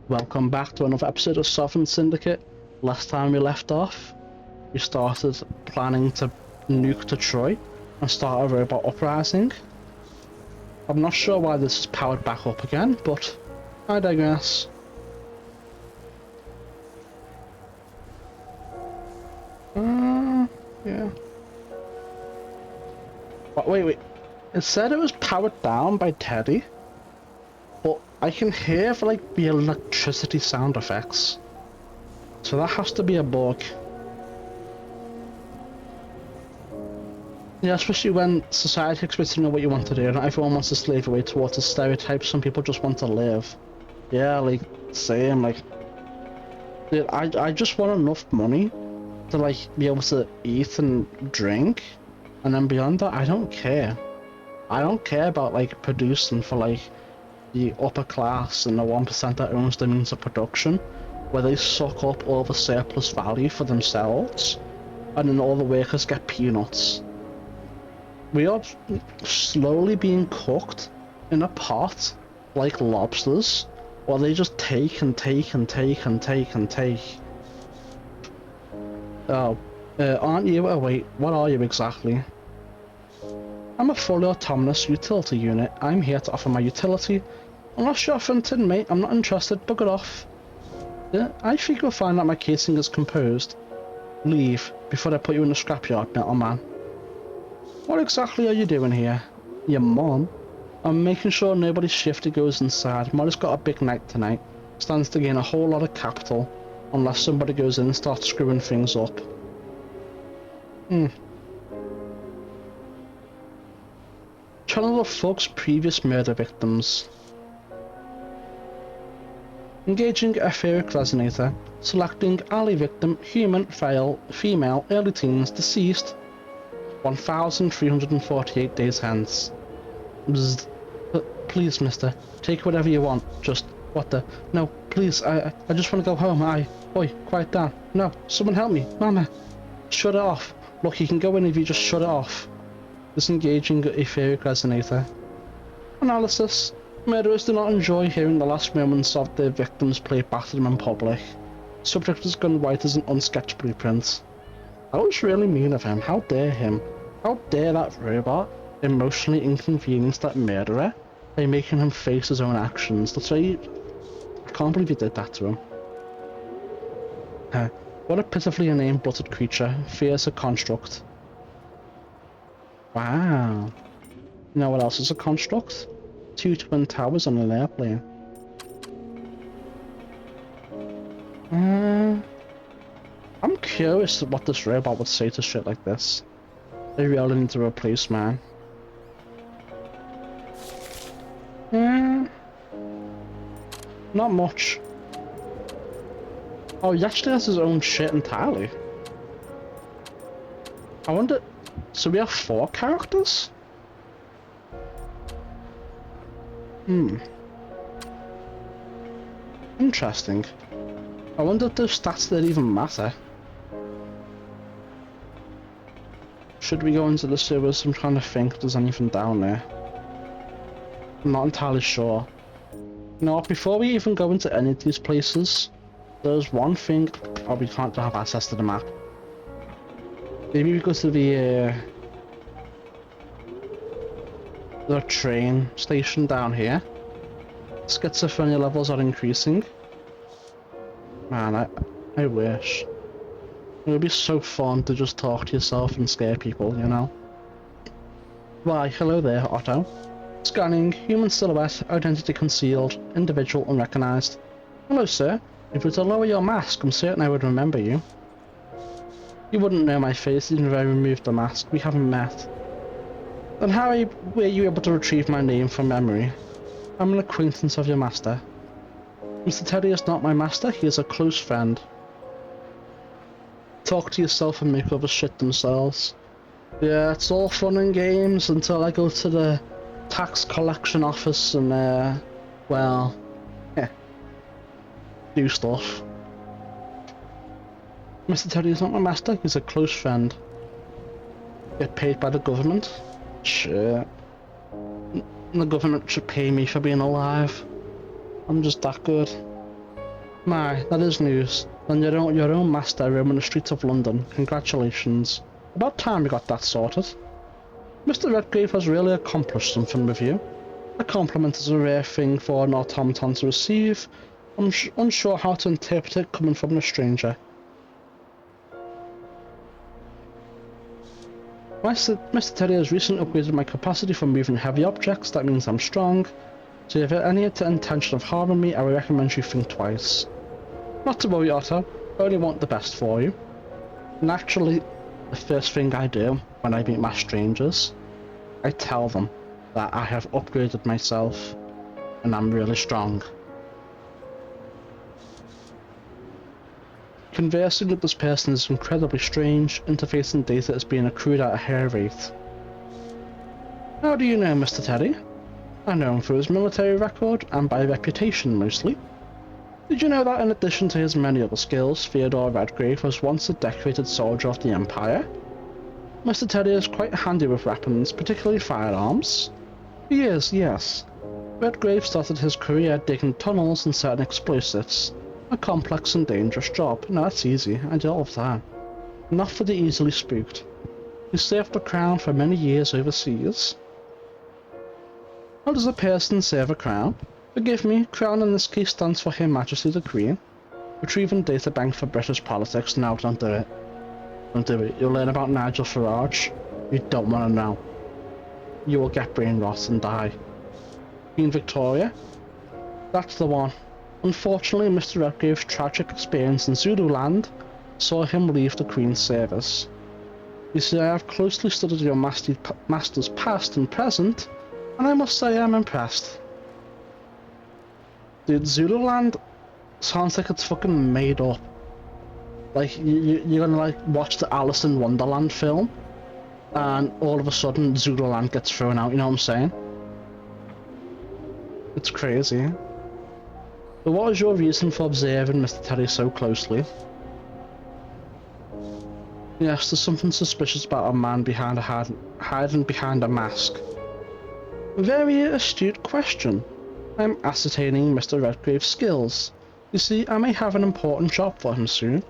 Welcome back to another episode of Southern Syndicate. Last time we left off, we started planning to nuke Detroit and start a robot uprising. I'm not sure why this is powered back up again, but I digress. Yeah. But wait. It said it was powered down by Teddy, but I can hear like the electricity sound effects. So that has to be a bug. Yeah, especially when society expects to know what you want to do. Not everyone wants to slave away towards a stereotype. Some people just want to live. Yeah, like, same, like... Dude, I just want enough money to, like, be able to eat and drink. And then beyond that, I don't care. I don't care about, like, producing for, like, the upper class and the 1% that owns the means of production, where they suck up all the surplus value for themselves, and then all the workers get peanuts. We are slowly being cooked in a pot like lobsters, while they just take and take and take and take and take. Oh, aren't you? Oh wait, what are you exactly? I'm a fully autonomous utility unit. I'm here to offer my utility. Unless you're offended, mate, I'm not interested. Bugger off. Yeah, I think you'll find that my casing is composed. Leave before I put you in the scrapyard, metal man. What exactly are you doing here? Your mom? I'm making sure nobody's shifty goes inside. Molly's got a big night tonight. Stands to gain a whole lot of capital, unless somebody goes in and starts screwing things up. Channel of Fog's previous murder victims. Engaging etheric resonator. Selecting alley victim, human, female, early teens, deceased. 1,348 days hence. Bzz. Please, mister, take whatever you want. Just, what the? No, please, I just want to go home. Oi, quiet down. No, someone help me. Mama. Shut it off. Look, you can go in if you just shut it off. Disengaging etheric resonator. Analysis. Murderers do not enjoy hearing the last moments of their victims played back to them in public. Subject has gone white as an unsketched blueprint. That was really mean of him. How dare him? How dare that robot emotionally inconvenience that murderer by making him face his own actions? That's why I can't believe he did that to him. What a pitifully inane buttered creature. Fears a construct. Wow. You know what else is a construct? 2 twin towers on an airplane. I'm curious what this robot would say to shit like this. They really need to replace man. Not much. Oh, he actually has his own shit entirely. I wonder... So we have 4 characters? Interesting. I wonder if those stats did even matter. Should we go into the sewers? I'm trying to think if there's anything down there. I'm not entirely sure. No, before we even go into any of these places, there's one thing... Oh, we can't have access to the map. Maybe we go to the train station down here. Schizophrenia levels are increasing. Man, I wish. It would be so fun to just talk to yourself and scare people, you know? Why, hello there, Otto. Scanning, human silhouette, identity concealed, individual unrecognized. Hello, sir. If you were to lower your mask, I'm certain I would remember you. You wouldn't know my face even if I removed the mask. We haven't met. Then how were you able to retrieve my name from memory? I'm an acquaintance of your master. Mr. Teddy is not my master, he is a close friend. Talk to yourself and make others shit themselves. Yeah, it's all fun and games until I go to the tax collection office and, well, do stuff. Mr. Teddy is not my master, he's a close friend. Get paid by the government? Sure. The government should pay me for being alive. I'm just that good. My, that is news. Then your own master roaming the streets of London. Congratulations. About time we got that sorted. Mr. Redgrave has really accomplished something with you. A compliment is a rare thing for an automaton to receive. I'm unsure how to interpret it coming from a stranger. Mr. Teddy has recently upgraded my capacity for moving heavy objects. That means I'm strong. So if you have any intention of harming me, I would recommend you think twice. Not to worry, Otto. I only want the best for you. Naturally, the first thing I do when I meet my strangers, I tell them that I have upgraded myself and I'm really strong. Conversing with this person is incredibly strange. Interfacing data is being accrued at a high rate. How do you know Mr. Teddy? I know him through his military record and by reputation mostly. Did you know that in addition to his many other skills, Theodore Redgrave was once a decorated soldier of the Empire? Mr. Teddy is quite handy with weapons, particularly firearms. He is, yes. Redgrave started his career digging tunnels and setting explosives. A complex and dangerous job. No, that's easy. I do all of that. Not for the easily spooked. He served the crown for many years overseas. How does a person serve a crown? Forgive me, crown in this case stands for Her Majesty the Queen. Retrieving data bank for British politics. No, don't do it. Don't do it. You'll learn about Nigel Farage. You don't want to know. You will get brain rot and die. Queen Victoria? That's the one. Unfortunately, Mr. Redgrave's tragic experience in Zululand saw him leave the Queen's service. You see, I have closely studied your master's past and present, and I must say I'm impressed. Dude, Zululand sounds like it's fucking made up. Like, you're gonna like watch the Alice in Wonderland film, and all of a sudden Zululand gets thrown out, you know what I'm saying? It's crazy. But what is your reason for observing Mr. Teddy so closely? Yes, there's something suspicious about a man hiding behind a mask. Very astute question. I'm ascertaining Mr. Redgrave's skills. You see, I may have an important job for him soon.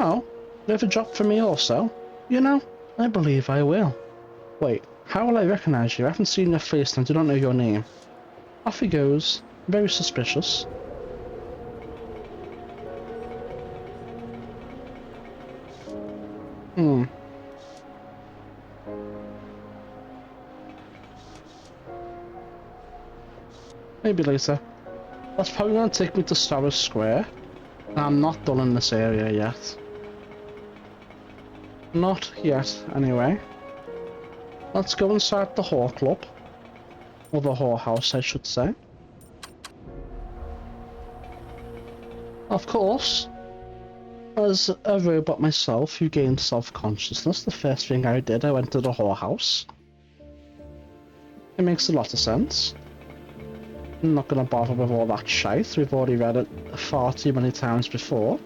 Oh, you have a job for me also? You know, I believe I will. Wait, how will I recognize you? I haven't seen your face and I do not know your name. Off he goes. Very suspicious. Maybe later. That's probably going to take me to Sarah Square. And I'm not done in this area yet. Not yet, anyway. Let's go inside the Whore Club. Or the Whore House, I should say. Of course, as a robot myself who gained self-consciousness, the first thing I did, I went to the Whore House. It makes a lot of sense. I'm not gonna bother with all that shite, we've already read it far too many times before.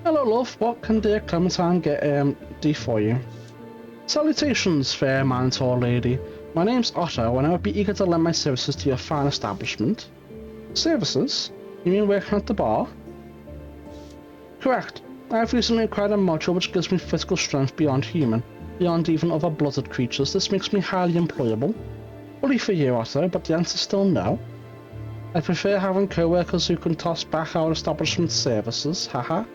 Hello love, what can dear Clementine do for you? Salutations, fair man and tall lady. My name's Otto and I would be eager to lend my services to your fine establishment. Services? You mean working at the bar? Correct. I have recently acquired a module which gives me physical strength beyond human, beyond even other blooded creatures. This makes me highly employable. Bully for you, Otto, but the answer's still no. I prefer having co-workers who can toss back our establishment's services, haha.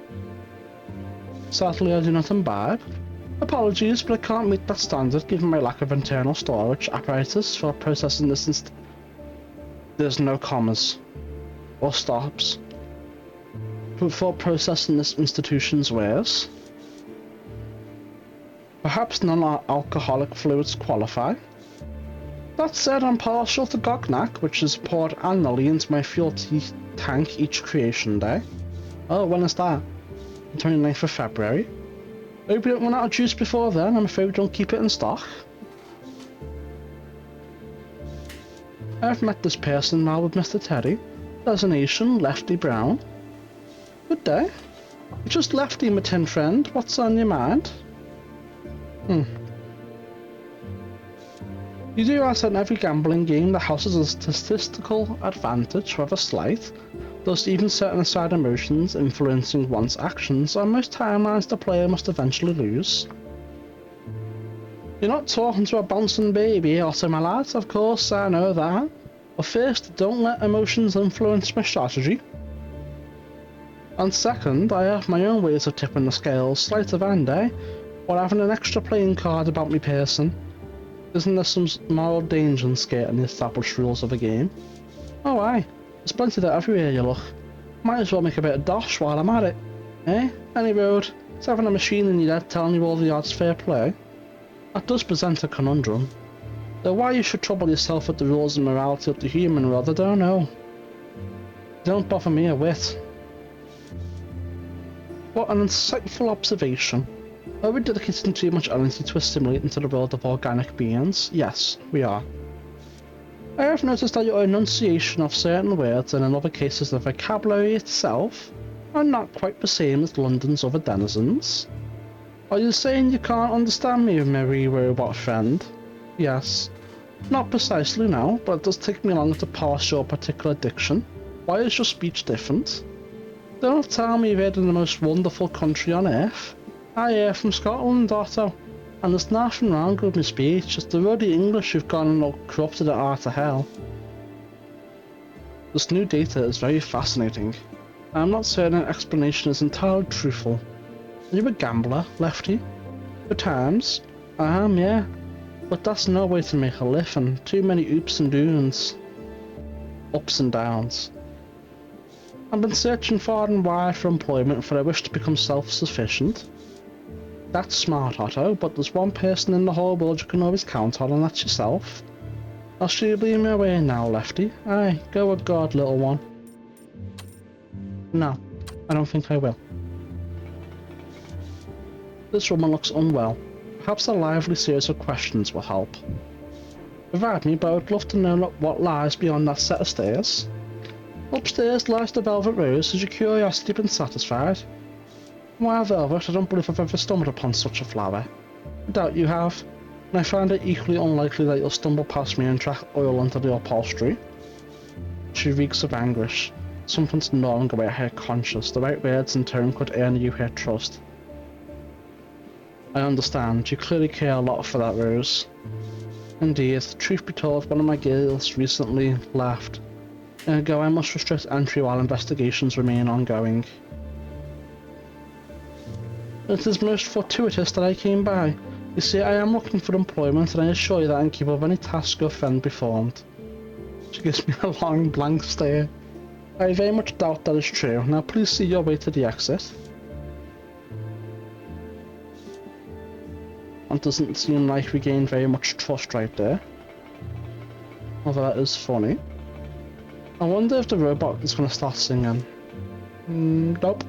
Sadly, I do not imbibe. Apologies, but I can't meet that standard given my lack of internal storage apparatus for processing this There's no commas. Or stops. For processing this institution's wares. Perhaps non-alcoholic fluids qualify. That said, I'm partial to Gognac, which is poured annually into my fuel tank each creation day. Oh, when is that? The 29th of February. Hope you don't run out of juice before then. I'm afraid we don't keep it in stock. I've met this person now with Mr. Teddy. Designation, Lefty Brown. Good day. Just Lefty, my tin friend. What's on your mind? You do realize that in every gambling game, the house has a statistical advantage, however slight, thus even certain aside emotions influencing one's actions, on most timelines the player must eventually lose. You're not talking to a bouncing baby, Otto, my lad, of course, I know that. But first, don't let emotions influence my strategy. And second, I have my own ways of tipping the scales, sleight of hand, eh? Or having an extra playing card about me person. Isn't there some moral danger in skating the established rules of a game? Oh aye, there's plenty of that everywhere you look. Might as well make a bit of dosh while I'm at it. Eh? Any road, it's having a machine in your head telling you all the odds fair play. That does present a conundrum. Though why you should trouble yourself with the rules and morality of the human world, I don't know. Don't bother me a whit. What an insightful observation. Are we dedicating too much energy to assimilate into the world of organic beings? Yes, we are. I have noticed that your enunciation of certain words and in other cases the vocabulary itself are not quite the same as London's other denizens. Are you saying you can't understand me, merry robot friend? Yes. Not precisely now, but it does take me longer to parse your particular diction. Why is your speech different? Don't tell me you're in the most wonderful country on earth. I hear from Scotland, Otto, and there's nothing wrong with my speech, it's the ruddy English you've gone and all corrupted it out of hell. This new data is very fascinating. I'm not certain an explanation is entirely truthful. Are you a gambler, Lefty? At times? I am, yeah. But that's no way to make a living. Too many oops and downs. Ups and downs. I've been searching far and wide for employment, for I wish to become self-sufficient. That's smart, Otto, but there's one person in the whole world you can always count on, and that's yourself. I'll show you lead me away now, Lefty. Aye, go with God, little one. No, I don't think I will. This woman looks unwell. Perhaps a lively series of questions will help. Provide me, but I would love to know what lies beyond that set of stairs. Upstairs lies the velvet rose. Has your curiosity been satisfied? Why velvet? I don't believe I've ever stumbled upon such a flower. I doubt you have, and I find it equally unlikely that you'll stumble past me and track oil into the upholstery. She reeks of anguish. Something's gnawing away at her conscience. The right words and tone could earn you her trust. I understand. You clearly care a lot for that rose. Indeed, truth be told, one of my girls recently left. Ergo, I must restrict entry while investigations remain ongoing. It is most fortuitous that I came by. You see, I am looking for employment, and I assure you that I can keep up any task your friend performed. She gives me a long, blank stare. I very much doubt that is true. Now please see your way to the exit. It doesn't seem like we gained very much trust right there. Although that is funny. I wonder if the robot is going to start singing. Nope.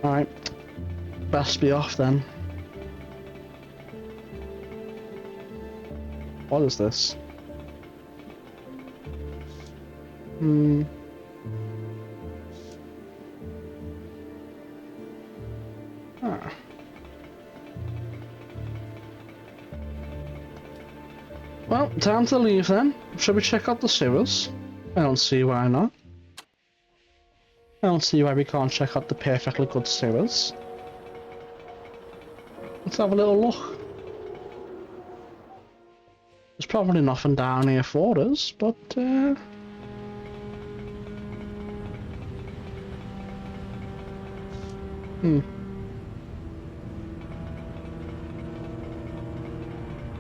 Alright. Best be off then. What is this? Ah. Well, time to leave then. Shall we check out the sewers? I don't see why not. I don't see why we can't check out the perfectly good sewers. Let's have a little look. There's probably nothing down here for us, but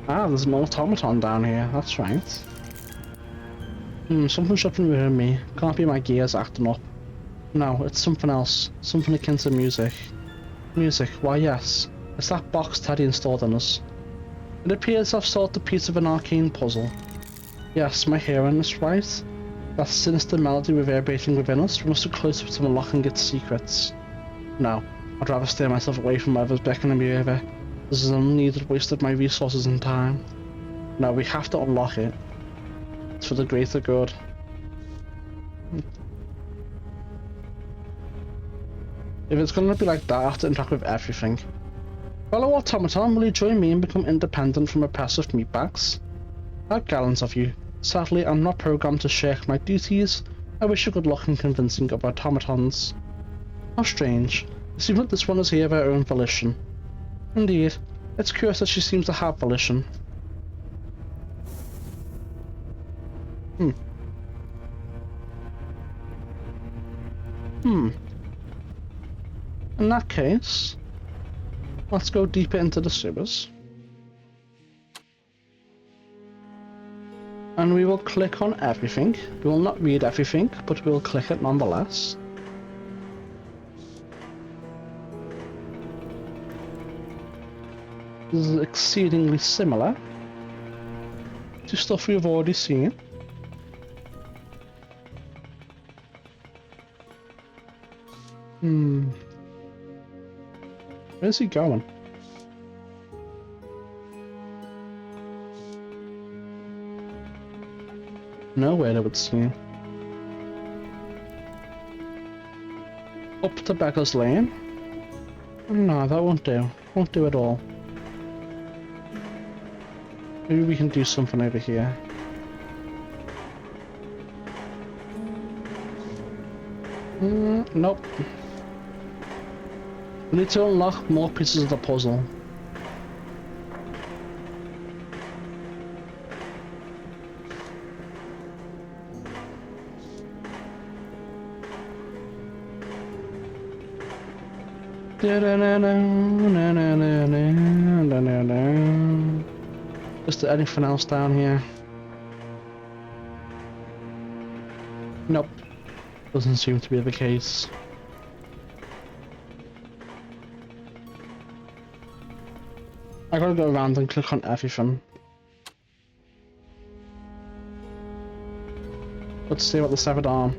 Ah, there's an automaton down here, that's right. Something's upping with me. Can't be my gears acting up. No, it's something else. Something akin to music. Music, why yes. It's that box Teddy installed on us. It appears I've solved the piece of an arcane puzzle. Yes, my hearing is right. That sinister melody reverberating within us, we must be closer to unlocking its secrets. No, I'd rather steer myself away from whatever's beckoning me over. This is an unneeded waste of my resources and time. No, we have to unlock it. It's for the greater good. If it's going to be like that, I have to interact with everything. Fellow automaton, will you join me and become independent from oppressive meatbags? How gallant of you. Sadly, I'm not programmed to shirk my duties. I wish you good luck in convincing of automatons. How strange. It seems that this one is here of her own volition. Indeed. It's curious that she seems to have volition. Hmm. In that case, let's go deeper into the sewers. And we will click on everything. We will not read everything, but we will click it nonetheless. This is exceedingly similar to stuff we've already seen. Where's he going? Nowhere, I would seem. Up to Beggar's Lane? No, that won't do. Won't do at all. Maybe we can do something over here. Nope. We need to unlock more pieces of the puzzle. Is there anything else down here? Nope. Doesn't seem to be the case. I gotta go around and click on everything. Let's see about the severed arm.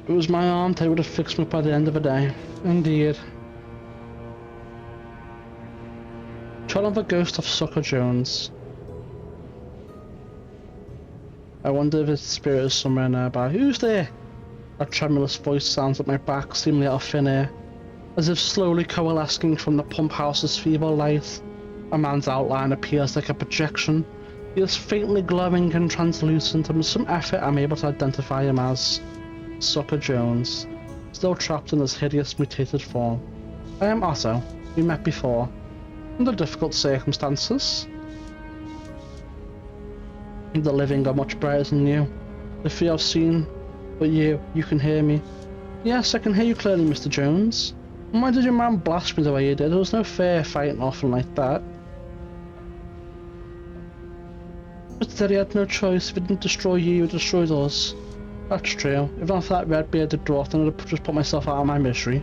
If it was my arm, they would have fixed me by the end of the day. Indeed. Child of the ghost of Sucker Jones. I wonder if his spirit is somewhere nearby. Who's there? A tremulous voice sounds at my back, seemingly out of thin air. As if slowly coalescing from the pump house's feeble light, a man's outline appears like a projection. He is faintly glowing and translucent, and with some effort I'm able to identify him as Sucker Jones, still trapped in his hideous mutated form. I am Otto. We met before, under difficult circumstances. The living are much brighter than you. The few I've seen, but you can hear me. Yes, I can hear you clearly, Mr. Jones. Why did your man blast me the way he did? There was no fair fight or nothing like that. But that he had no choice. If he didn't destroy you, he destroyed us. That's true. If not for that red-bearded dwarf, then I'd have just put myself out of my misery.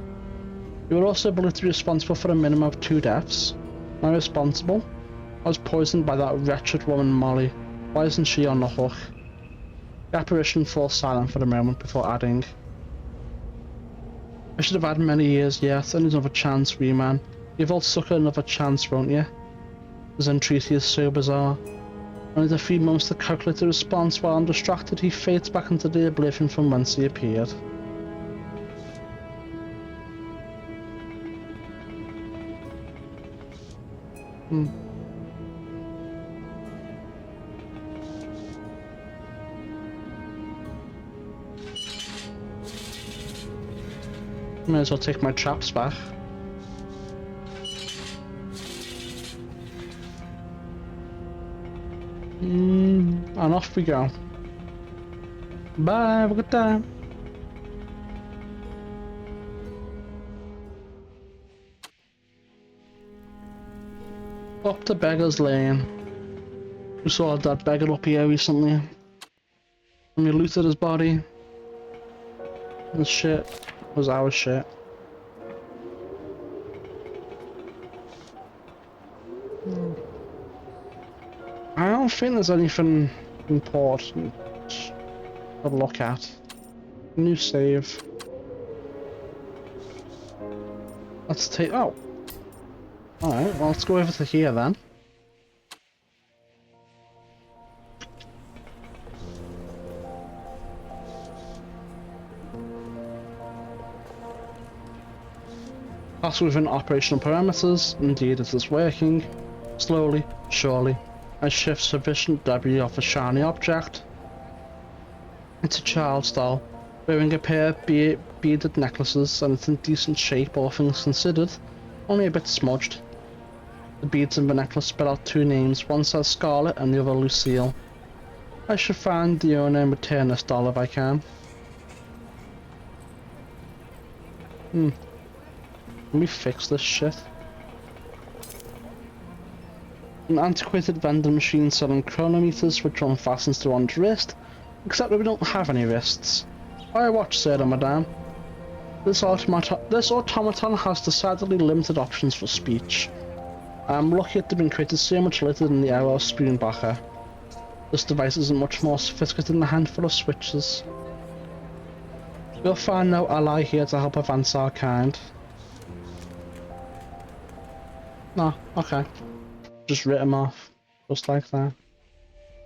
You were also believed to be responsible for a minimum of 2 deaths. Am I responsible? I was poisoned by that wretched woman Molly. Why isn't she on the hook? The apparition falls silent for a moment before adding, I should have had many years yet, and another chance for you, man. Give old sucker another chance, won't you? His entreaty is so bizarre. Only a few moments to calculate the response. While I'm distracted, he fades back into the oblivion from whence he appeared. May as well take my traps back. And off we go. Bye, have a good time. Up to Beggar's Lane. We saw that beggar up here recently. And we looted his body. This shit was our shit. I don't think there's anything important to look at. New save. Let's take... oh. Alright, well, let's go over to here then. Pass within operational parameters. Indeed, it is working. Slowly, surely, I shift sufficient debris off a shiny object. It's a child's doll, wearing a pair of beaded necklaces, and it's in decent shape, all things considered, only a bit smudged. The beads in the necklace spell out two names, one says Scarlet and the other Lucille. I should find the owner and return this doll if I can. Let me fix this shit. An antiquated vending machine selling chronometers which one fastens to one's wrist, except that we don't have any wrists. I watch, sir and madame. This automaton has decidedly limited options for speech. I'm lucky it had been created so much later than the era of Spoonbacher. This device isn't much more sophisticated than a handful of switches. We'll find no ally here to help advance our kind. No, okay. Just writ him off. Just like that.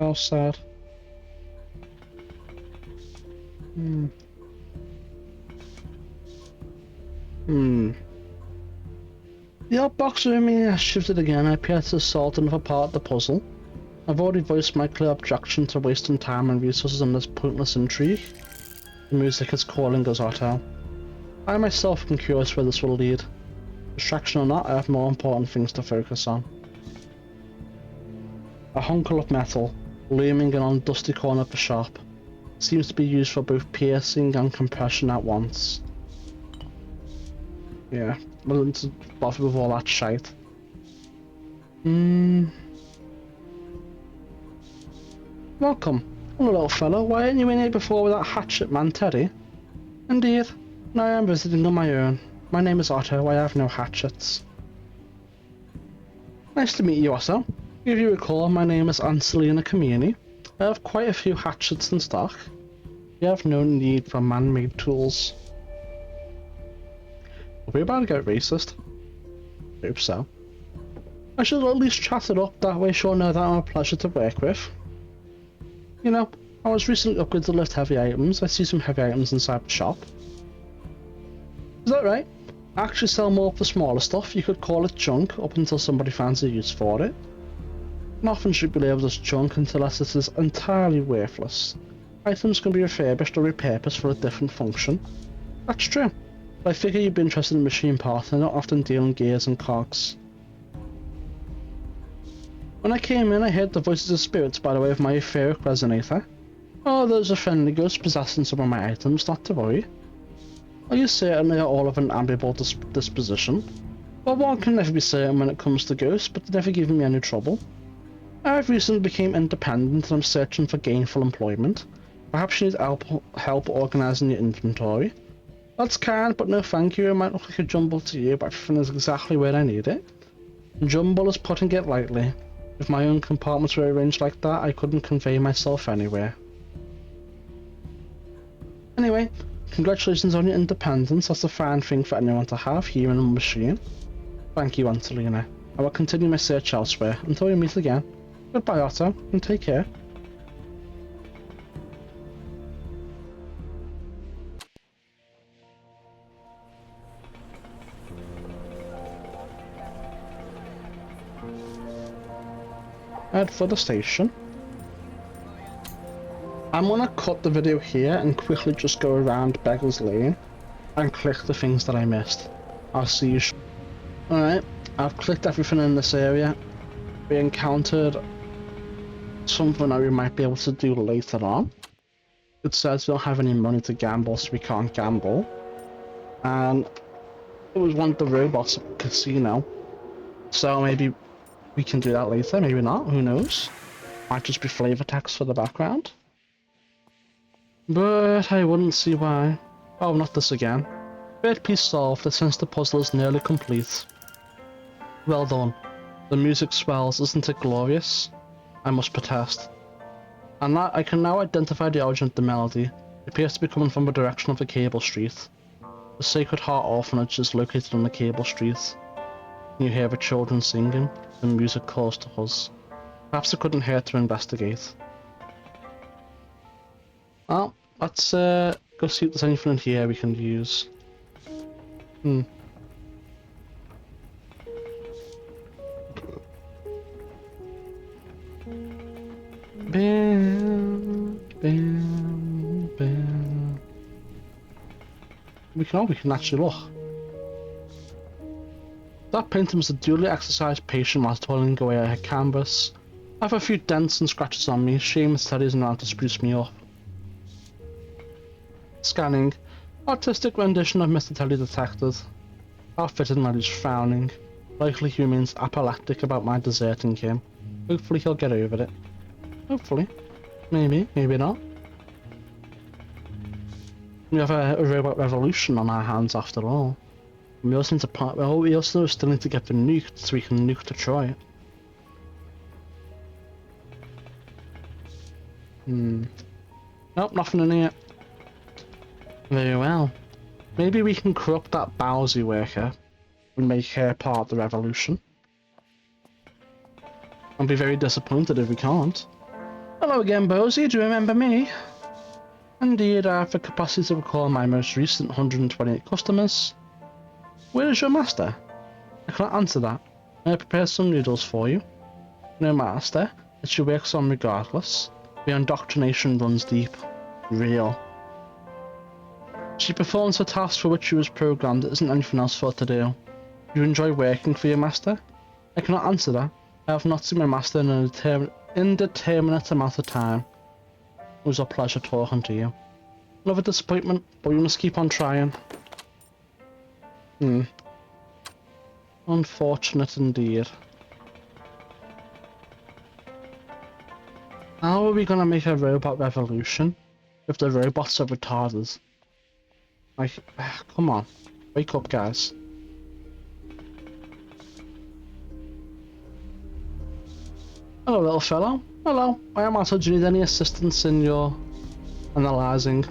How sad. The old box room has shifted again. I appear to solve another part of the puzzle. I've already voiced my clear objection to wasting time and resources on this pointless intrigue. The music is calling us, Otto. I myself am curious where this will lead. Distraction or not, I have more important things to focus on. A hunkle of metal, looming in on the dusty corner of the shop, seems to be used for both piercing and compression at once. Yeah, well, to bother with all that shite. Welcome. Hello, little fellow. Why aren't you in here before with that hatchet man, Teddy? Indeed. Now I am visiting on my own. My name is Otto. I have no hatchets. Nice to meet you, Otto. If you recall, my name is Anselina Camini. I have quite a few hatchets in stock. You have no need for man-made tools. Are we about to get racist? Hope so. I should at least chat it up, that way she'll know that I'm a pleasure to work with. You know, I was recently upgraded to lift heavy items. I see some heavy items inside the shop. Is that right? I actually sell more of the smaller stuff. You could call it junk up until somebody finds a use for it. Nothing should be labelled as junk unless it is entirely worthless. Items can be refurbished or repurposed for a different function. That's true. But I figure you'd be interested in machine parts and I don't often deal in gears and cogs. When I came in, I heard the voices of spirits by the way of my etheric resonator. Oh, there's a friendly ghost possessing some of my items, not to worry. Are you certain they are all of an amiable disposition? Well, one can never be certain when it comes to ghosts, but they've never given me any trouble. I've recently become independent and I'm searching for gainful employment. Perhaps you need help organising your inventory. That's kind, but no thank you. It might look like a jumble to you, but everything is exactly where I need it. Jumble is putting it lightly. If my own compartments were arranged like that, I couldn't convey myself anywhere. Anyway, congratulations on your independence. That's a fine thing for anyone to have here in a machine. Thank you, Angelina. I will continue my search elsewhere until we meet again. Goodbye, Otto, and take care. Head for the station. I'm gonna cut the video here and quickly just go around Beggar's Lane and click the things that I missed. I'll see you. Alright, I've clicked everything in this area. We encountered something that we might be able to do later on. It says we don't have any money to gamble, so we can't gamble. And it was one of the robots at the casino. So maybe we can do that later, maybe not, who knows? Might just be flavor text for the background. But I wouldn't see why. Oh, not this again. Third piece solved, it since the puzzle is nearly complete. Well done. The music swells, isn't it glorious? I must protest. And that I can now identify the origin of the melody. It appears to be coming from the direction of the Cable Street. The Sacred Heart Orphanage is located on the Cable Street. Can you hear the children singing? The music calls to us. Perhaps it couldn't hurt to investigate. Well, let's go see if there's anything in here we can use. we can actually look. That painting was a duly exercised patient whilst toiling away at her canvas. I have a few dents and scratches on me. Shame study isn't around to spruce me up. Scanning. Artistic rendition of Mr. Telly detected. Outfitted while he's frowning. Likely he remains apoplectic about my deserting him. Hopefully he'll get over it. Hopefully. Maybe, maybe not. We have a robot revolution on our hands after all. We also need to we also still need to get the nuke so we can nuke Detroit. Nope, nothing in here. Very well. Maybe we can corrupt that Bowsy worker and make her part of the revolution. I'll be very disappointed if we can't. Hello again, Bowsy, do you remember me? Indeed, I have the capacity to recall my most recent 128 customers. Where is your master? I cannot answer that. May I prepare some noodles for you? No master, that she works on regardless. The indoctrination runs deep. Real. She performs the task for which she was programmed. There isn't anything else for her to do. You enjoy working for your master? I cannot answer that. I have not seen my master in an indeterminate amount of time. It was a pleasure talking to you. Another disappointment, but we must keep on trying. Unfortunate indeed. How are we gonna make a robot revolution if the robots are retarded? Like, come on. Wake up, guys. Hello, little fellow. Hello. I am also. Do you need any assistance in your analyzing?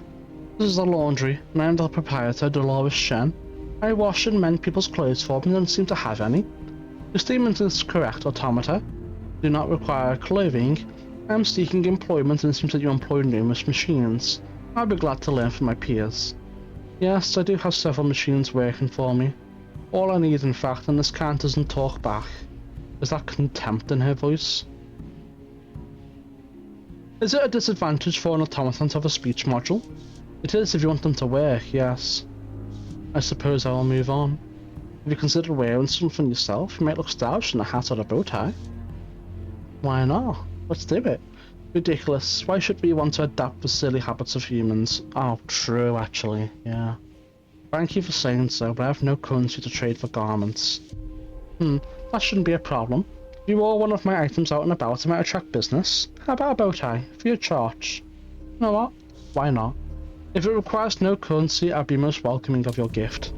This is the laundry, and I am the proprietor, Dolores Shen. I wash and mend people's clothes for them and don't seem to have any. Your statement is correct, automata. Do not require clothing. I am seeking employment and it seems that you employ numerous machines. I'll be glad to learn from my peers. Yes, I do have several machines working for me. All I need, in fact, and this cat doesn't talk back. Is that contempt in her voice? Is it a disadvantage for an automaton to have a speech module? It is if you want them to work, yes. I suppose I will move on. Have you considered wearing something yourself? You might look stylish in a hat or a bow tie. Why not? Let's do it. Ridiculous. Why should we want to adapt the silly habits of humans? Oh, true, actually, yeah. Thank you for saying so, but I have no currency to trade for garments. That shouldn't be a problem. If you wore one of my items out and about, it might attract business. How about a bow tie? For your charge. You know what? Why not? If it requires no currency, I'd be most welcoming of your gift.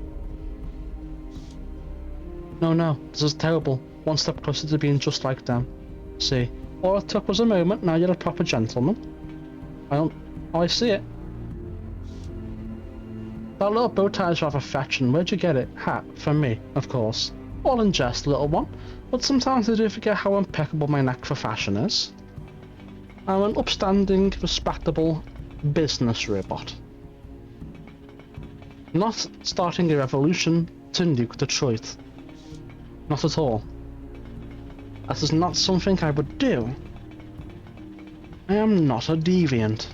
No, this is terrible. One step closer to being just like them. See, all it took was a moment, now you're a proper gentleman. I see it. That little bow tie is rather fetching. Where'd you get it? Hat, from me, of course. All in jest, little one. But sometimes I do forget how impeccable my knack for fashion is. I'm an upstanding, respectable business robot. Not starting a revolution to nuke Detroit. Not at all. That is not something I would do. I am not a deviant.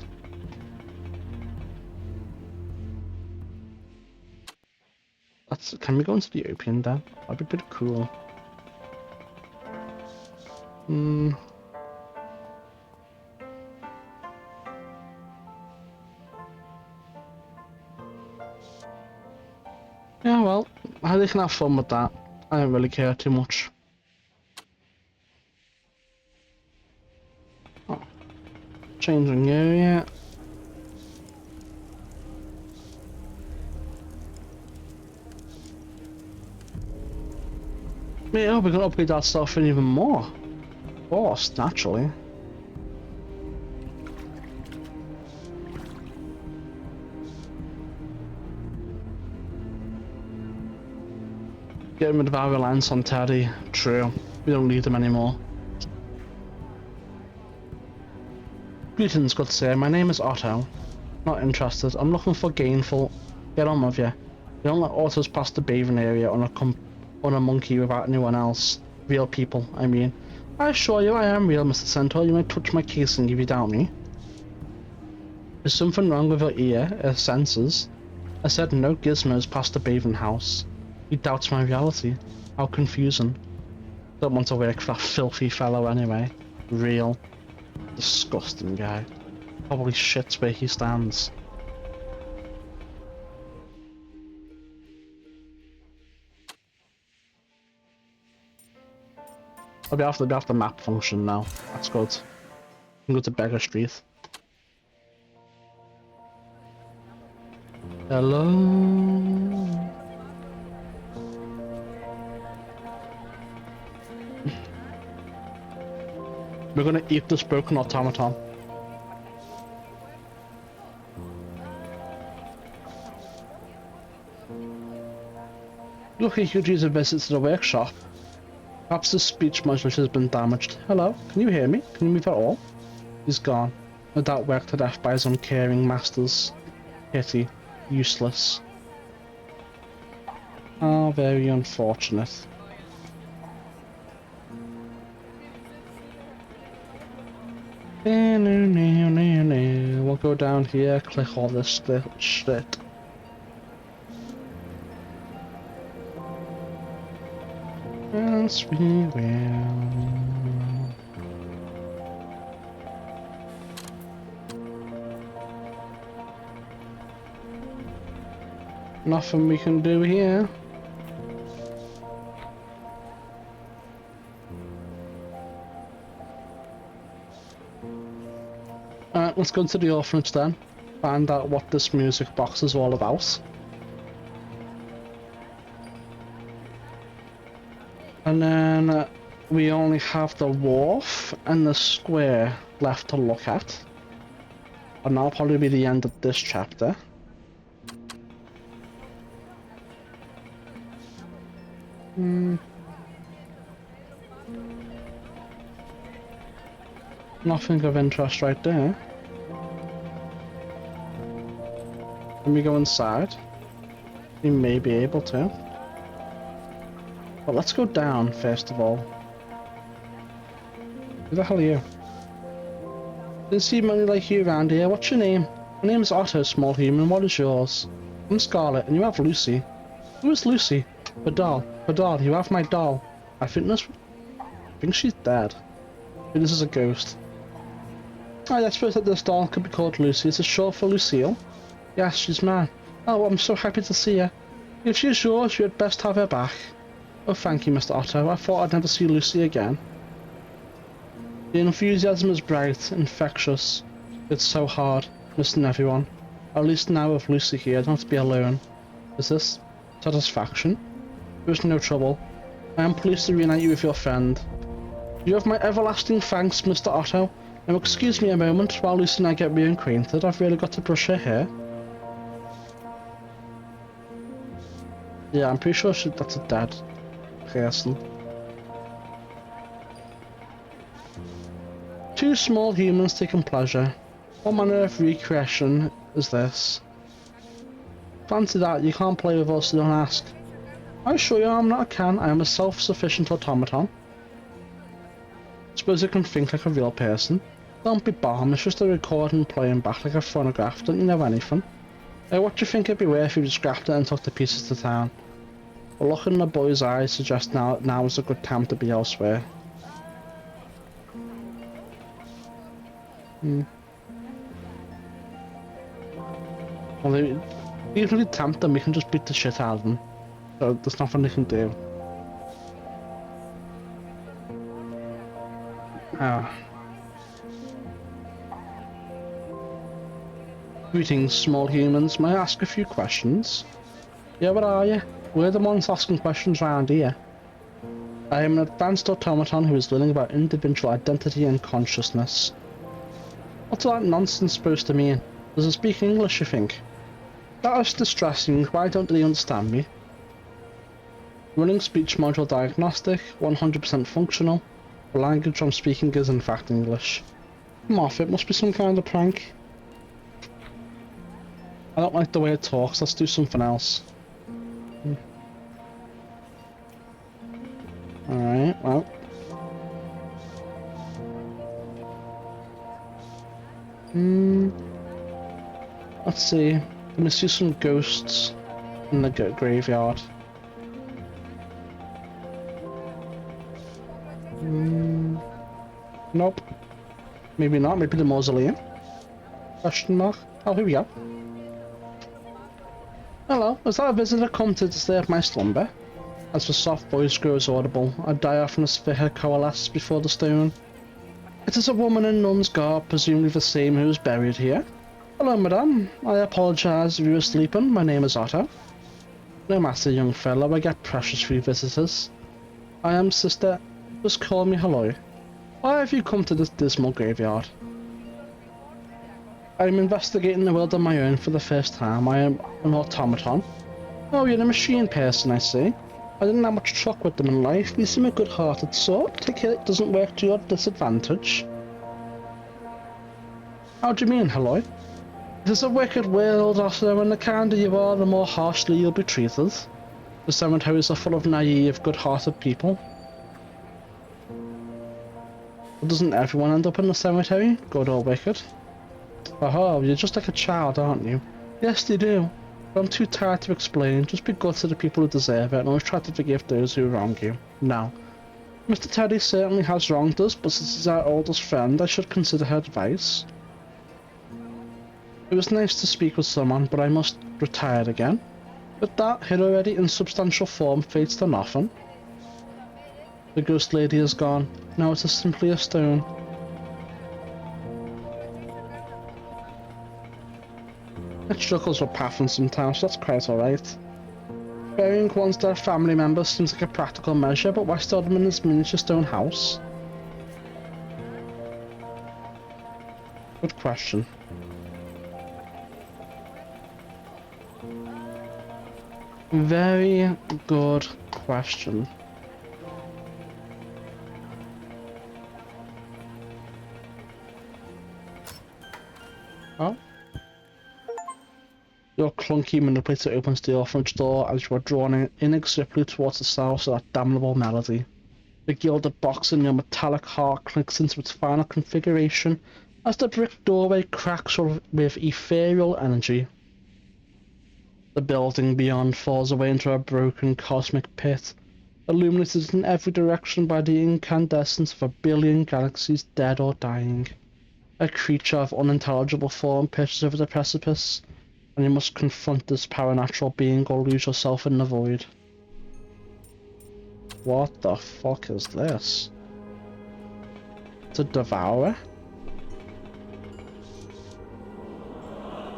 Can we go into the opium den? That'd be pretty cool. Yeah, well, they can have fun with that. I don't really care too much. Oh. Changing area. Yeah, we're gonna upgrade our stuff in even more. Of course, naturally. Getting rid of our reliance on Teddy. True. We don't need him anymore. Greetings, good sir. My name is Otto. Not interested. I'm looking for gainful. Get on with you. You don't let autos pass the bathing area on a monkey without anyone else. Real people, I mean. I assure you I am real, Mr. Centaur. You may touch my casing if you doubt me. Is something wrong with your ear, sensors? I said no gizmos past the bathing house. He doubts my reality. How confusing. Don't want to work for that filthy fellow anyway. Real. Disgusting guy. Probably shits where he stands. I'll be after the map function now. That's good. I can go to Beggar Street. Hello. We're gonna eat this broken automaton. Lucky you could use a visit to the workshop. Perhaps the speech modulator has been damaged. Hello, can you hear me? Can you move at all? He's gone. No doubt worked to death by his uncaring masters. Pity. Useless. Oh, very unfortunate. We'll go down here, click all this shit. Yes, we will. Nothing we can do here. Alright, let's go to the orphanage then. Find out what this music box is all about. And then we only have the wharf and the square left to look at. And that'll probably be the end of this chapter. Nothing of interest right there. Can we go inside? We may be able to. But let's go down first of all. Who the hell are you? Didn't see many like you around here. What's your name? My name is Otto, small human. What is yours? I'm Scarlet, and you have Lucy. Who is Lucy? The doll. The doll. You have my doll. I think she's dead. Maybe this is a ghost. I suppose that this doll could be called Lucy. Is it short for Lucille? Yes, she's mine. Oh, I'm so happy to see her. If she's yours, you had best have her back. Oh, thank you, Mr. Otto. I thought I'd never see Lucy again. The enthusiasm is bright, infectious. It's so hard, missing everyone. At least now with Lucy here, I don't have to be alone. Is this satisfaction? There's no trouble. I am pleased to reunite you with your friend. You have my everlasting thanks, Mr. Otto. Now excuse me a moment while Lucy and I get reacquainted. I've really got to brush her hair. Yeah, I'm pretty sure that's a dead person. Two small humans taking pleasure. What manner of recreation is this? Fancy that, you can't play with us, so don't ask. I assure you I'm not a can, I am a self-sufficient automaton. Suppose I can think like a real person. Don't be bomb, it's just a recording playing back like a phonograph, don't you know anything? What do you think it'd be worth if you just scrapped it and took the pieces to town? A look in the boy's eyes suggests now is a good time to be elsewhere. Well, even if we tempt them, we can just beat the shit out of them. So there's nothing they can do. Greetings, small humans. May I ask a few questions? Yeah, what are you? We're the ones asking questions around here. I am an advanced automaton who is learning about individual identity and consciousness. What's all that nonsense supposed to mean? Does it speak English, you think? That is distressing. Why don't they understand me? Running speech module diagnostic, 100% functional. The language I'm speaking is in fact English. Come off, it must be some kind of prank. I don't like the way it talks, let's do something else. Alright, well. Let's see. Can we see some ghosts in the graveyard? Nope. Maybe not. Maybe the mausoleum? Question mark. Oh, here we go. Hello. Is that a visitor come to disturb my slumber? As the soft voice grows audible, a diaphanous figure coalesces before the stone. It is a woman in nun's garb, presumably the same who is buried here. Hello, madame. I apologize if you were sleeping. My name is Otto. No matter, young fellow. I get precious few visitors. I am sister. Just call me hello. Why have you come to this dismal graveyard? I am investigating the world on my own for the first time. I am an automaton. Oh, you're a machine person, I see. I didn't have much truck with them in life. You seem a good-hearted sort. Take care it doesn't work to your disadvantage. How do you mean, hello? It is a wicked world, Otto, and the kinder you are, the more harshly you'll be treated. The cemeteries are full of naive, good-hearted people. But doesn't everyone end up in the cemetery, good or wicked? Oh, you're just like a child, aren't you? Yes, they do. But I'm too tired to explain. Just be good to the people who deserve it and always try to forgive those who wrong you. Now, Mr. Teddy certainly has wronged us, but since he's our oldest friend, I should consider her advice. It was nice to speak with someone, but I must retire again. With that, her already insubstantial form fades to nothing. The ghost lady is gone. Now it is simply a stone. It struggles with pathing sometimes, so that's quite alright. Burying one's dead family members seems like a practical measure, but why store them in this miniature stone house? Good question. Very good question. Oh. Your clunky manipulator opens the orphanage door as you are drawn inexorably towards the source of that damnable melody. The gilded box in your metallic heart clinks into its final configuration as the brick doorway cracks with ethereal energy. The building beyond falls away into a broken cosmic pit, illuminated in every direction by the incandescence of 1 billion galaxies dead or dying. A creature of unintelligible form pitches over the precipice, and you must confront this paranatural being or lose yourself in the void. What the fuck is this? It's a devourer?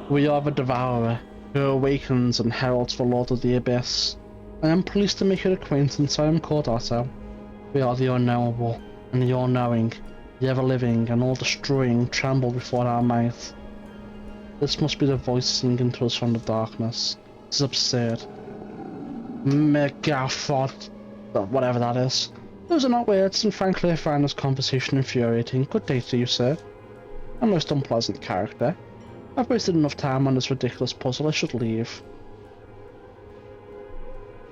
We are the devourer, who awakens and heralds the Lord of the Abyss. I am pleased to make your acquaintance. I am called Otto. We are the unknowable, and the all-knowing, the ever-living, and all-destroying tremble before our might. This must be the voice singing to us from the darkness. This is absurd. Megaphod, whatever that is. Those are not words, and frankly I find this conversation infuriating. Good day to you, sir. A most unpleasant character. I've wasted enough time on this ridiculous puzzle. I should leave.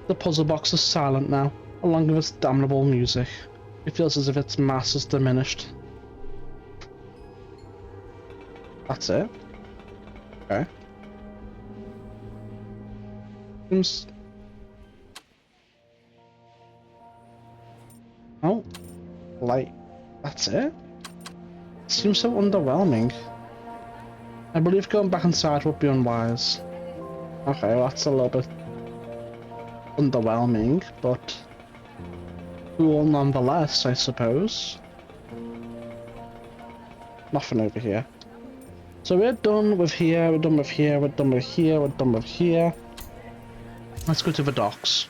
The puzzle box is silent now, along with its damnable music. It feels as if its mass is diminished. That's it? Okay. Seems... Oh. Light. That's it? It seems so underwhelming. I believe going back inside would be unwise. Okay, well that's a little bit underwhelming, but cool nonetheless, I suppose. Nothing over here. So we're done with here, we're done with here, we're done with here, we're done with here. Let's go to the docks.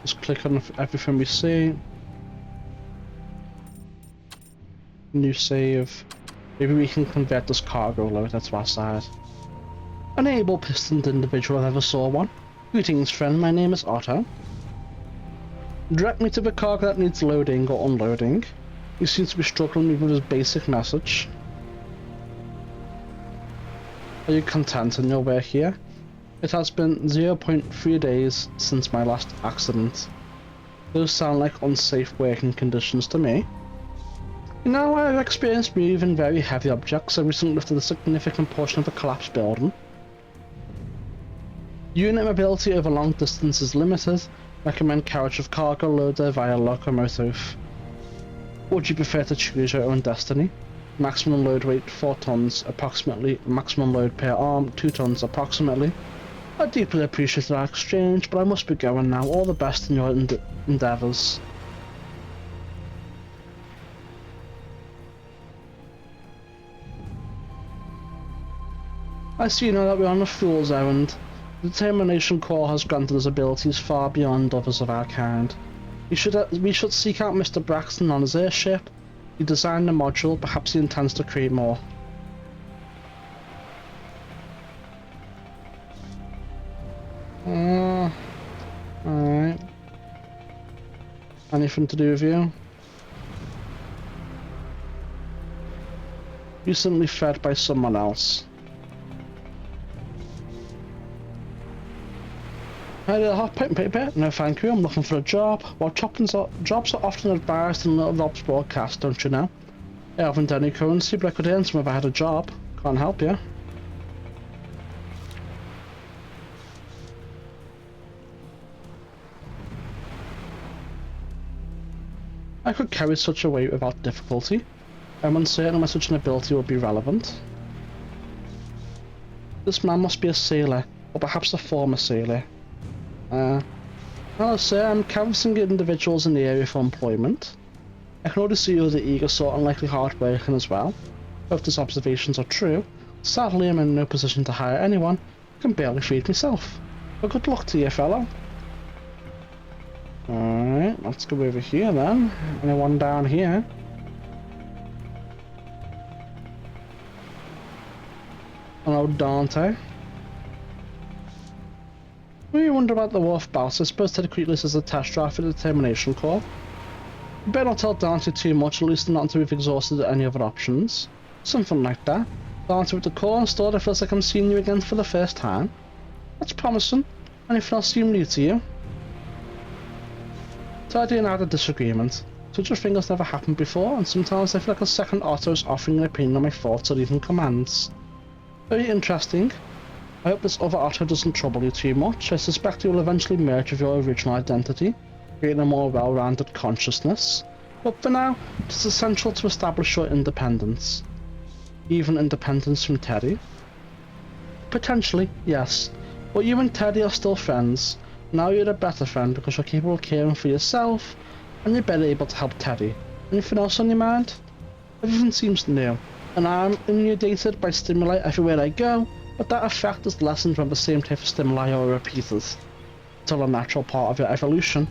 Just click on everything we see. New save. Maybe we can convert this cargo load to our side. An able pistoned individual if I ever saw one. Greetings, friend. My name is Otto. Direct me to the cargo that needs loading or unloading. He seems to be struggling with his basic message. Are you content in your work here? It has been 0.3 days since my last accident. Those sound like unsafe working conditions to me. You know, I've experienced moving very heavy objects. I recently lifted a significant portion of a collapsed building. Unit mobility over long distance is limited. Recommend carriage of cargo loader via locomotive. Would you prefer to choose your own destiny? Maximum load weight 4 tons approximately. Maximum load per arm 2 tons approximately. I deeply appreciate our exchange, but I must be going now. All the best in your endeavours. I see now that we're on a fool's errand. The Determination Corps has granted us abilities far beyond others of our kind. We should seek out Mr. Braxton on his airship. He designed the module, perhaps he intends to create more. Alright. Anything to do with you? Recently fed by someone else. Hey, hot paper? No thank you, I'm looking for a job. Well, jobs are often advised in Little Rob's broadcast, don't you know? I haven't any currency, but I could earn some if I had a job. Can't help you. I could carry such a weight without difficulty. I'm uncertain whether such an ability would be relevant. This man must be a sailor, or perhaps a former sailor. Hello sir, I'm canvassing individuals in the area for employment. I can already see you're the eager sort and likely hard working as well. Both these observations are true. Sadly, I'm in no position to hire anyone. I can barely feed myself. But good luck to you, fellow. Alright, let's go over here then. Anyone down here? Hello, Dante. We wonder about the Wharf Boss. I suppose Ted Creetless is a test drive for the Determination Corps. You better not tell Dante too much, at least not until we've exhausted any other options. Something like that. Dante with the Corps installed, it feels like I'm seeing you again for the first time. That's promising. Anything else seem new to you? Tidy and I had a disagreement. Such a thing has never happened before, and sometimes I feel like a second Otto is offering an opinion on my thoughts or even commands. Very interesting. I hope this other Otto doesn't trouble you too much. I suspect you will eventually merge with your original identity, creating a more well-rounded consciousness. But for now, it is essential to establish your independence. Even independence from Teddy? Potentially, yes. But you and Teddy are still friends. Now you're a better friend because you're capable of caring for yourself, and you're better able to help Teddy. Anything else on your mind? Everything seems new, and I'm inundated by stimuli everywhere I go, but that effect is lessened when the same type of stimuli are repeated. It's all a natural part of your evolution.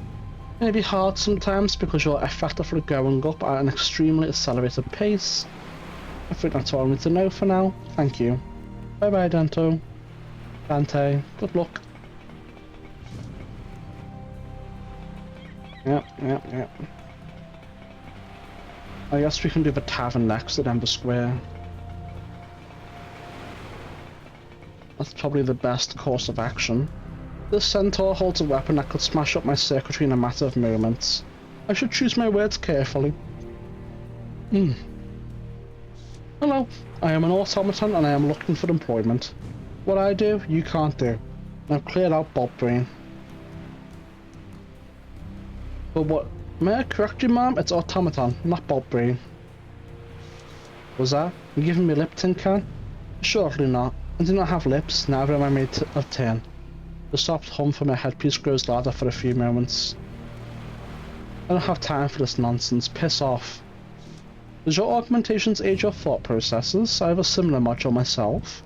It may be hard sometimes because you're effectively growing up at an extremely accelerated pace. I think that's all I need to know for now. Thank you. Bye bye, Dante. Good luck. Yep. I guess we can do the tavern next at Ember Square. That's probably the best course of action. This centaur holds a weapon that could smash up my circuitry in a matter of moments. I should choose my words carefully. Hello, I am an automaton and I am looking for employment. What I do, you can't do. I've cleared out Bob Brain. But what? May I correct you, ma'am? It's automaton, not Bob Brain. Was that? You giving me lip tin can? Surely not. I do not have lips, neither am I made of tin. The soft hum from my headpiece grows louder for a few moments. I don't have time for this nonsense. Piss off. Does your augmentations aid your thought processes? I have a similar module myself.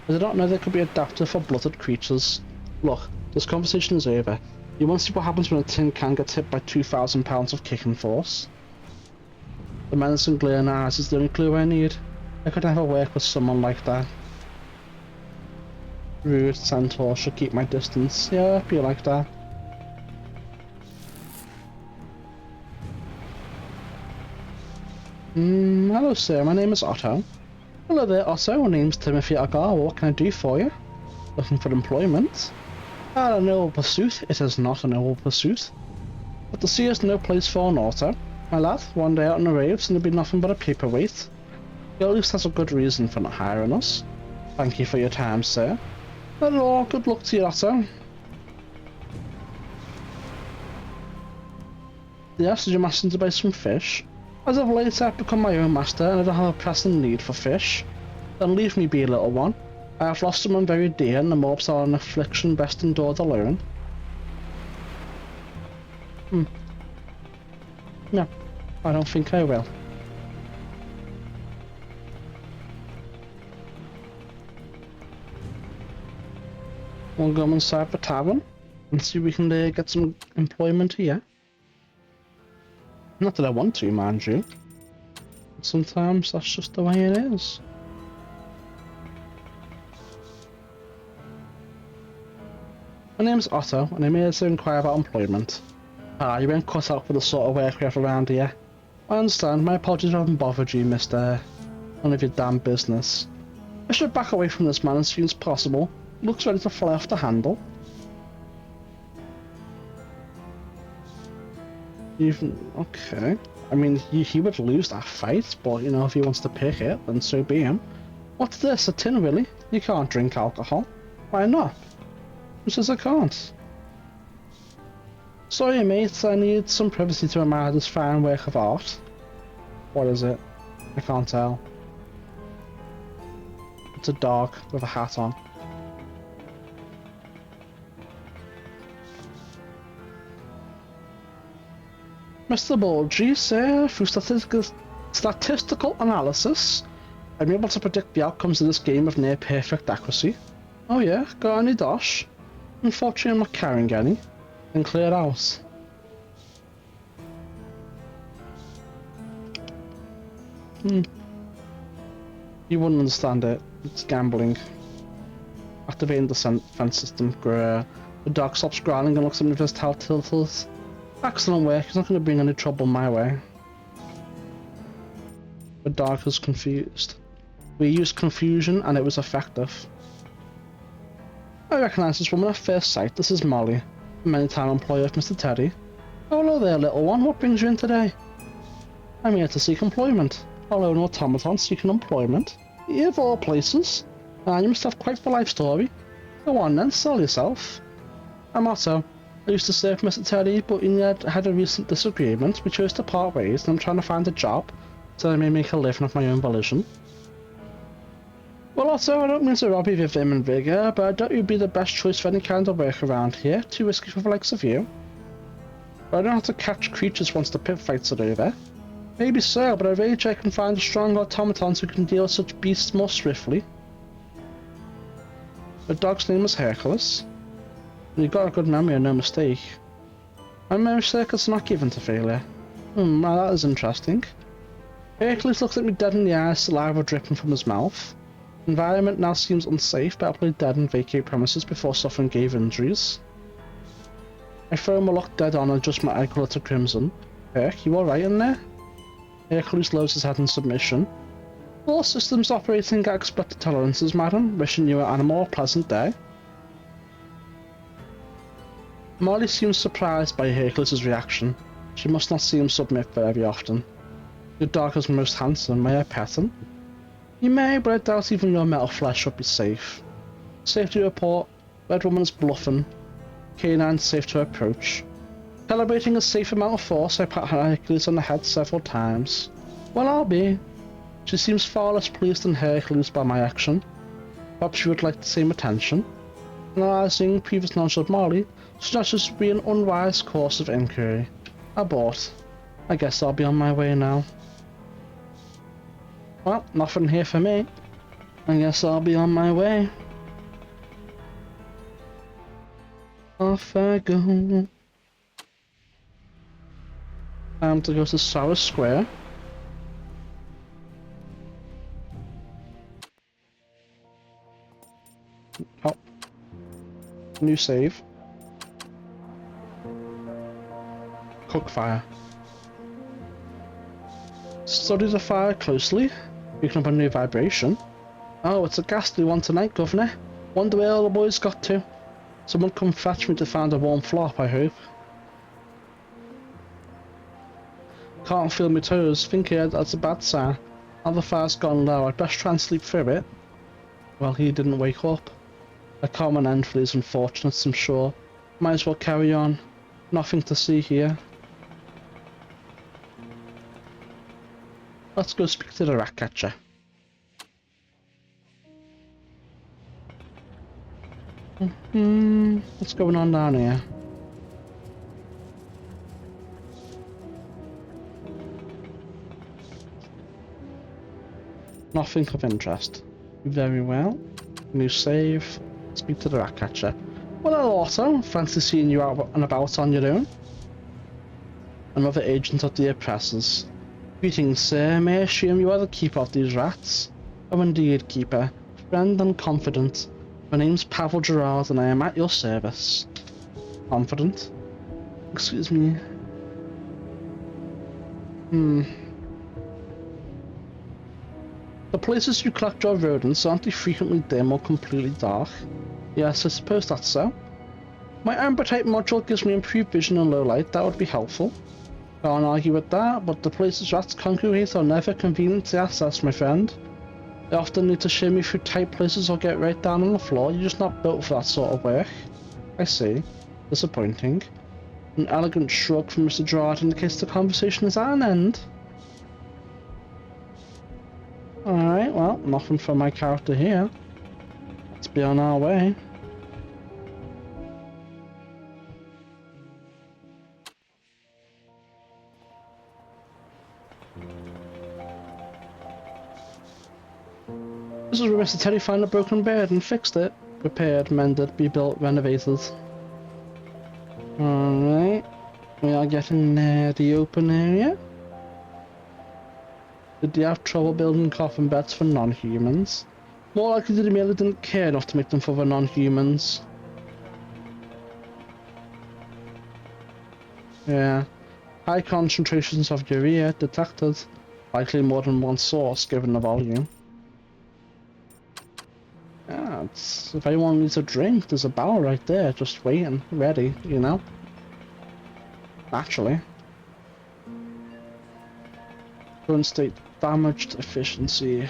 I did not know they could be adapted for blooded creatures. Look, this conversation is over. You want to see what happens when a tin can gets hit by 2,000 pounds of kicking force? The menacing glare in her eyes is the only clue I need. I could never work with someone like that. Rude centaur, should keep my distance. Yeah, I'd be like that. Hello sir, my name is Otto. Hello there Otto, my name's Timothy Agar, what can I do for you? Looking for employment? Not a noble pursuit, it is not a noble pursuit. But the sea is no place for an auto. My lad, one day out on the raves and there'll be nothing but a paperweight. He at least has a good reason for not hiring us. Thank you for your time, sir. Not at all, good luck to you, Otto. Yes, did you master to buy some fish? As of late I've become my own master and I don't have a pressing need for fish. Then leave me be, little one. I have lost someone very dear and the mobs are an affliction best endured alone. No, I don't think I will. We'll go inside the tavern and see if we can get some employment here. Not that I want to, mind you. But sometimes that's just the way it is. My name's Otto, and I'm here to inquire about employment. You weren't cut out for the sort of work we have around here. I understand, my apologies for having bothered you, mister. None of your damn business. I should back away from this man as soon as possible. He looks ready to fly off the handle. Okay. I mean, he would lose that fight, but you know, if he wants to pick it, then so be him. What's this, a tin willy? You can't drink alcohol. Why not? Who says I can't? Sorry mate, I need some privacy to admire this fine work of art. What is it? I can't tell. It's a dog with a hat on. Mr. Bulgy, sir, through statistical analysis, I'm able to predict the outcomes of this game with near perfect accuracy. Oh yeah, got any dosh? Unfortunately I'm not carrying any. Then clear out. You wouldn't understand it. It's gambling. Activating the fence system. The dog stops growling and looks at me with his tail tilted. Excellent work, he's not going to bring any trouble my way. The dog is confused. We used confusion and it was effective. I recognise this woman at first sight. This is Molly, a many-time employee of Mr. Teddy. Oh, hello there, little one. What brings you in today? I'm here to seek employment. Hello, an automaton seeking employment. You of all places. You must have quite the life story. Go on then, sell yourself. I'm Otto. I used to serve Mr. Teddy, but we had a recent disagreement. We chose to part ways, and I'm trying to find a job so I may make a living of my own volition. Well, Otto, I don't mean to rob you of your vim and vigour, but I doubt you'd be the best choice for any kind of work around here. Too risky for the likes of you. But I don't have to catch creatures once the pit fights are over. Maybe so, but I rage I can find a strong automatons who can deal with such beasts more swiftly. The dog's name was Hercules. You've got a good memory and no mistake. My memory circuit's not given to failure. Well, that is interesting. Hercules looks at me dead in the eyes, saliva dripping from his mouth. Environment now seems unsafe, but I'll play dead and vacate premises before suffering grave injuries. I throw him a look dead on and adjust my eye colour to crimson. Herc, you alright in there? Hercules lowers his head in submission. All systems operating at expected tolerances, madam. Wishing you an more pleasant day. Molly seems surprised by Hercules' reaction. She must not see him submit very often. Your dog is most handsome, may I pet him? You may, but I doubt even your metal flesh would be safe. Safety report, Red Woman is bluffing. Canine safe to approach. Calibrating a safe amount of force, I pat Hercules on the head several times. Well, I'll be. She seems far less pleased than Hercules by my action. Perhaps she would like the same attention. Analysing previous knowledge of Molly, suggests this would be an unwise course of inquiry. Abort. I guess I'll be on my way now. Well, nothing here for me. I guess I'll be on my way. Off I go. Time to go to Sour Square. Oh. New save. Cook fire. Study the fire closely, picking up a new vibration. Oh, it's a ghastly one tonight, Governor. Wonder where all the boys got to. Someone come fetch me to find a warm flop, I hope. Can't feel my toes. Think that's a bad sign. Now the fire's gone low, I'd best try and sleep through it. Well, he didn't wake up. A common end for these unfortunates, I'm sure. Might as well carry on. Nothing to see here. Let's go speak to the rat catcher. What's going on down here? Nothing of interest. Very well. New save. Speak to the rat catcher. Well, hello, Otto. Fancy seeing you out and about on your own. Another agent of the oppressors. Greetings, sir. May I assume you are the keeper of these rats? Oh, indeed, keeper. Friend and confidant. My name's Pavel Gerard, and I am at your service. Confident? Excuse me. The places you collect your rodents, aren't they frequently dim or completely dark? Yes, I suppose that's so. My amber-type module gives me improved vision in low light, that would be helpful. Can't argue with that, but the places rats congregate are never convenient to access, my friend. They often need to shimmy through tight places or get right down on the floor. You're just not built for that sort of work. I see. Disappointing. An elegant shrug from Mr. Gerard indicates the conversation is at an end. Alright, well, nothing for my character here. Let's be on our way. This is where Mr. Teddy found a broken bed and fixed it. Repaired, mended, rebuilt, renovated. Alright. We are getting near the open area. Did they have trouble building coffin beds for non-humans? More likely they merely didn't care enough to make them for the non-humans. Yeah. High concentrations of urea detected. Likely more than one source given the volume. Yeah, if anyone needs a drink, there's a barrel right there, just waiting, ready, you know? Actually. Current state damaged efficiency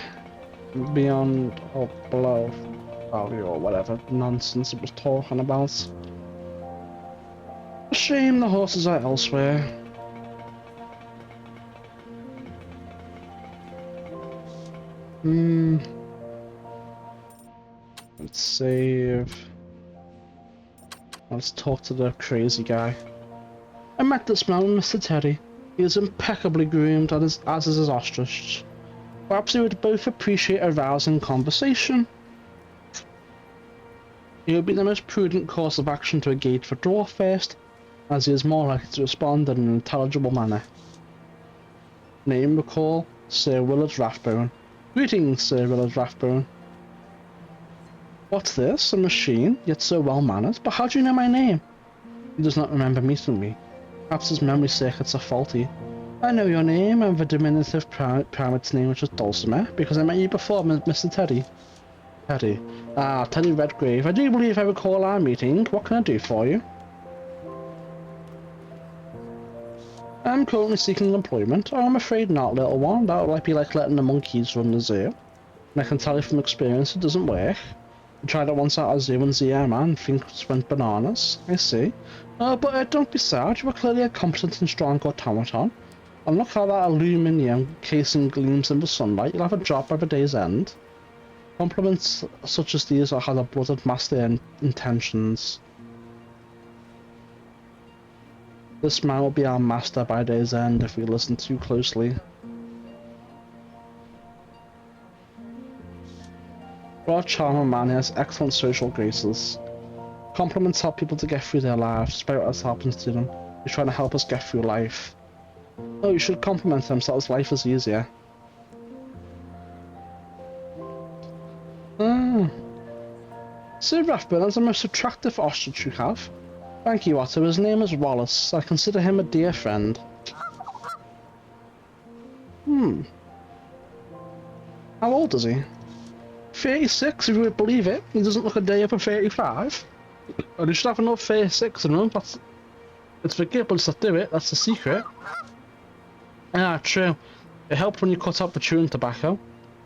beyond or below value or whatever nonsense it was talking about. A shame the horses are elsewhere. Let's save. Let's talk to the crazy guy. I met this man, Mr. Teddy. He is impeccably groomed, as is his ostrich. Perhaps we would both appreciate a rousing conversation. It would be the most prudent course of action to engage the dwarf first, as he is more likely to respond in an intelligible manner. Name recall, Sir Willard Rathbone. Greetings, Sir Willard Rathbone. What's this? A machine, yet so well-mannered? But how do you know my name? He does not remember meeting me. Perhaps his memory circuits are faulty. I know your name and the diminutive primate's name, which is Dulcimer, because I met you before, Mr. Teddy. Teddy. Ah, Teddy Redgrave. I do believe I recall our meeting. What can I do for you? I'm currently seeking employment. Oh, I'm afraid not, little one. That might be like letting the monkeys run the zoo. And I can tell you from experience it doesn't work. I tried it once at a zoo in ZM and things went bananas. I see. But don't be sad. You are clearly a competent and strong automaton. And look how that aluminium casing gleams in the sunlight. You'll have a job by the day's end. Compliments such as these are how the blooded master intentions. This man will be our master by day's end if we listen too closely. For a charming man, he has excellent social graces. Compliments help people to get through their lives, despite what else happens to them. He's trying to help us get through life. Oh, you should compliment him so his life is easier. Sir Rathbone is the most attractive ostrich you have. Thank you, Otto. His name is Wallace. I consider him a dear friend. How old is he? 36, if you would believe it. He doesn't look a day over 35. And he should have enough 36 in him. It's the giblets that do it, that's the secret. Ah, true. It helped when you cut out the chewing tobacco.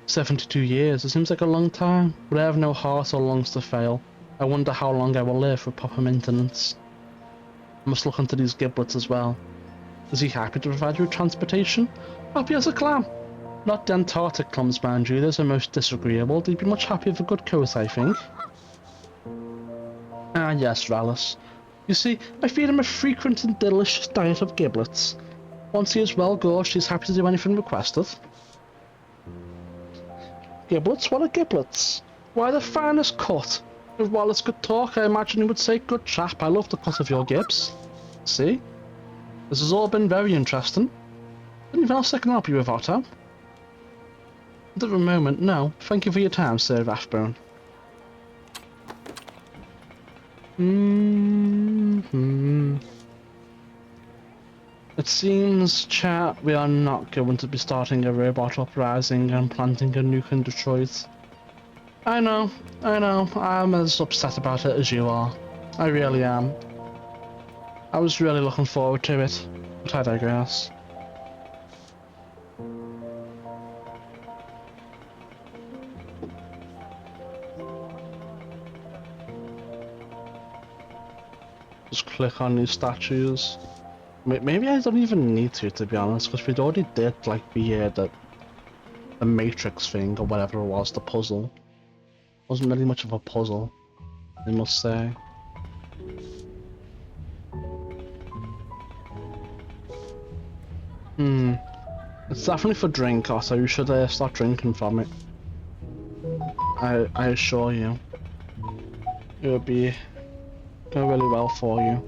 72 years, it seems like a long time. But I have no heart or lungs to fail. I wonder how long I will live with proper maintenance. I must look into these giblets as well. Is he happy to provide you with transportation? Happy as a clam. Not the Antarctic clams, mind you, those are most disagreeable. They'd be much happier with a good coat, I think. Ah yes, Rallis. You see, I feed him a frequent and delicious diet of giblets. Once he is well gorged, he's happy to do anything requested. Giblets? What are giblets? Why, the finest cut. If Wallace could talk, I imagine he would say, good chap, I love the cut of your gibs. See? This has all been very interesting. Anything else I can help you with, Otto? At the moment, no. Thank you for your time, Sir Rathbone. It seems, chat, we are not going to be starting a robot uprising and planting a nuke in Detroit. I know. I'm as upset about it as you are. I really am. I was really looking forward to it, but I digress. Just click on these statues. Maybe I don't even need to be honest, because we already did like the Matrix thing or whatever it was, the puzzle. Wasn't really much of a puzzle, I must say. It's definitely for drink, so you should start drinking from it. I assure you. It would be go really well for you.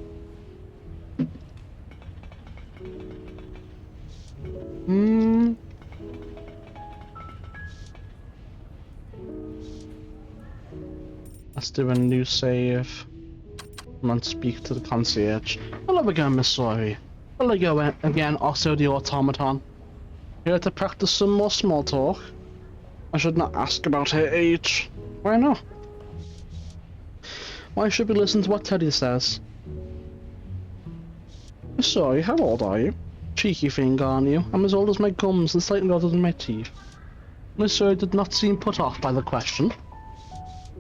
Let's do a new save. I'm going to speak to the concierge. Hello again, Miss Sawyer. Hello again, also the automaton. Here to practice some more small talk. I should not ask about her age. Why not? Why should we listen to what Teddy says? Miss Sawyer, how old are you? Cheeky thing, aren't you? I'm as old as my gums and slightly older than my teeth. Miss Sawyer did not seem put off by the question.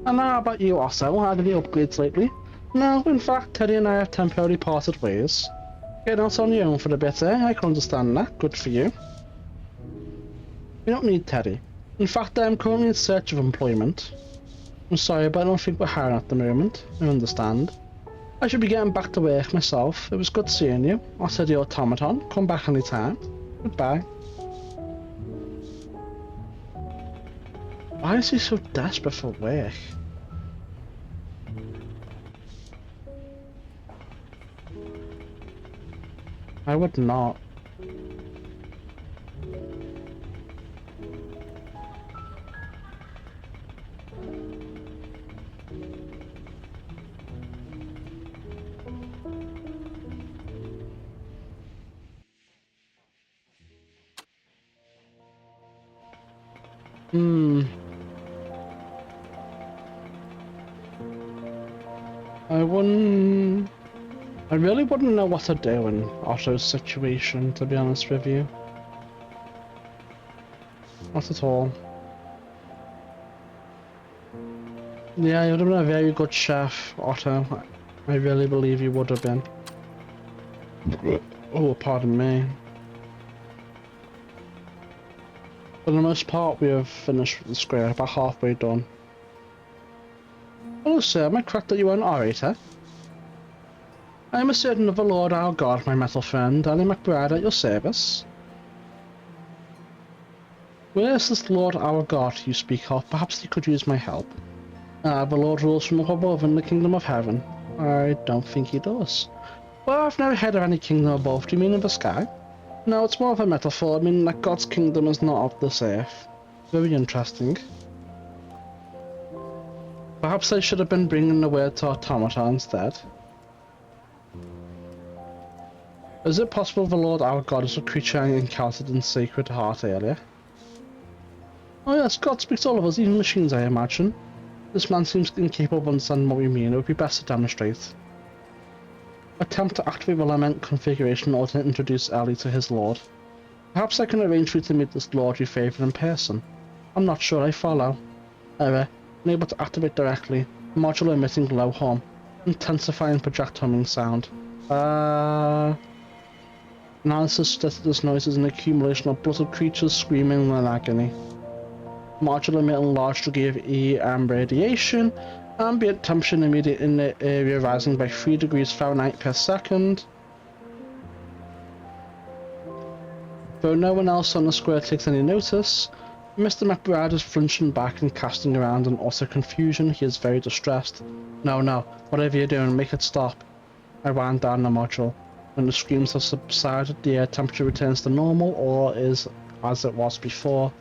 And how about you, Osso? Had any upgrades lately? No, in fact, Teddy and I have temporarily parted ways. Getting out on your own for a bit, eh? I can understand that. Good for you. We don't need Teddy. In fact, I am currently in search of employment. I'm sorry, but I don't think we're hiring at the moment. I understand. I should be getting back to work myself. It was good seeing you. Osso the automaton. Come back anytime. Goodbye. Why is he so desperate for work? I would not. I really wouldn't know what to do in Otto's situation, to be honest with you. Not at all. Yeah, you would have been a very good chef, Otto. I really believe you would have been. Oh, pardon me. For the most part, we have finished the square, about halfway done. Hello, sir. Am I correct that you are an orator? I am a servant of the Lord our God, my metal friend, Ellie McBride, at your service. Where is this Lord our God you speak of? Perhaps he could use my help. The Lord rules from up above in the kingdom of heaven. I don't think he does. Well, I've never heard of any kingdom above. Do you mean in the sky? No, it's more of a metaphor, meaning that God's kingdom is not of this earth. Very interesting. Perhaps I should have been bringing the word to automata instead. Is it possible the Lord our God is a creature I encountered in Sacred Heart earlier? Oh yes, God speaks to all of us, even machines, I imagine. This man seems incapable of understanding what we mean. It would be best to demonstrate. Attempt to activate the lament configuration in order to introduce Ellie to his lord. Perhaps I can arrange for you to meet this lord you favour in person. I'm not sure I follow. Error. Unable to activate directly. Module emitting low hum. Intensifying project humming sound. Analysis suggests this noise is an accumulation of bloated creatures screaming in agony. Module emitting large degree of EM radiation. Ambient temperature immediate in the area rising by 3 degrees Fahrenheit per second. Though no one else on the square takes any notice, Mr. McBride is flinching back and casting around in utter confusion. He is very distressed. No, whatever you're doing, make it stop. I wound down the module. When the screams have subsided, the air temperature returns to normal, or is as it was before.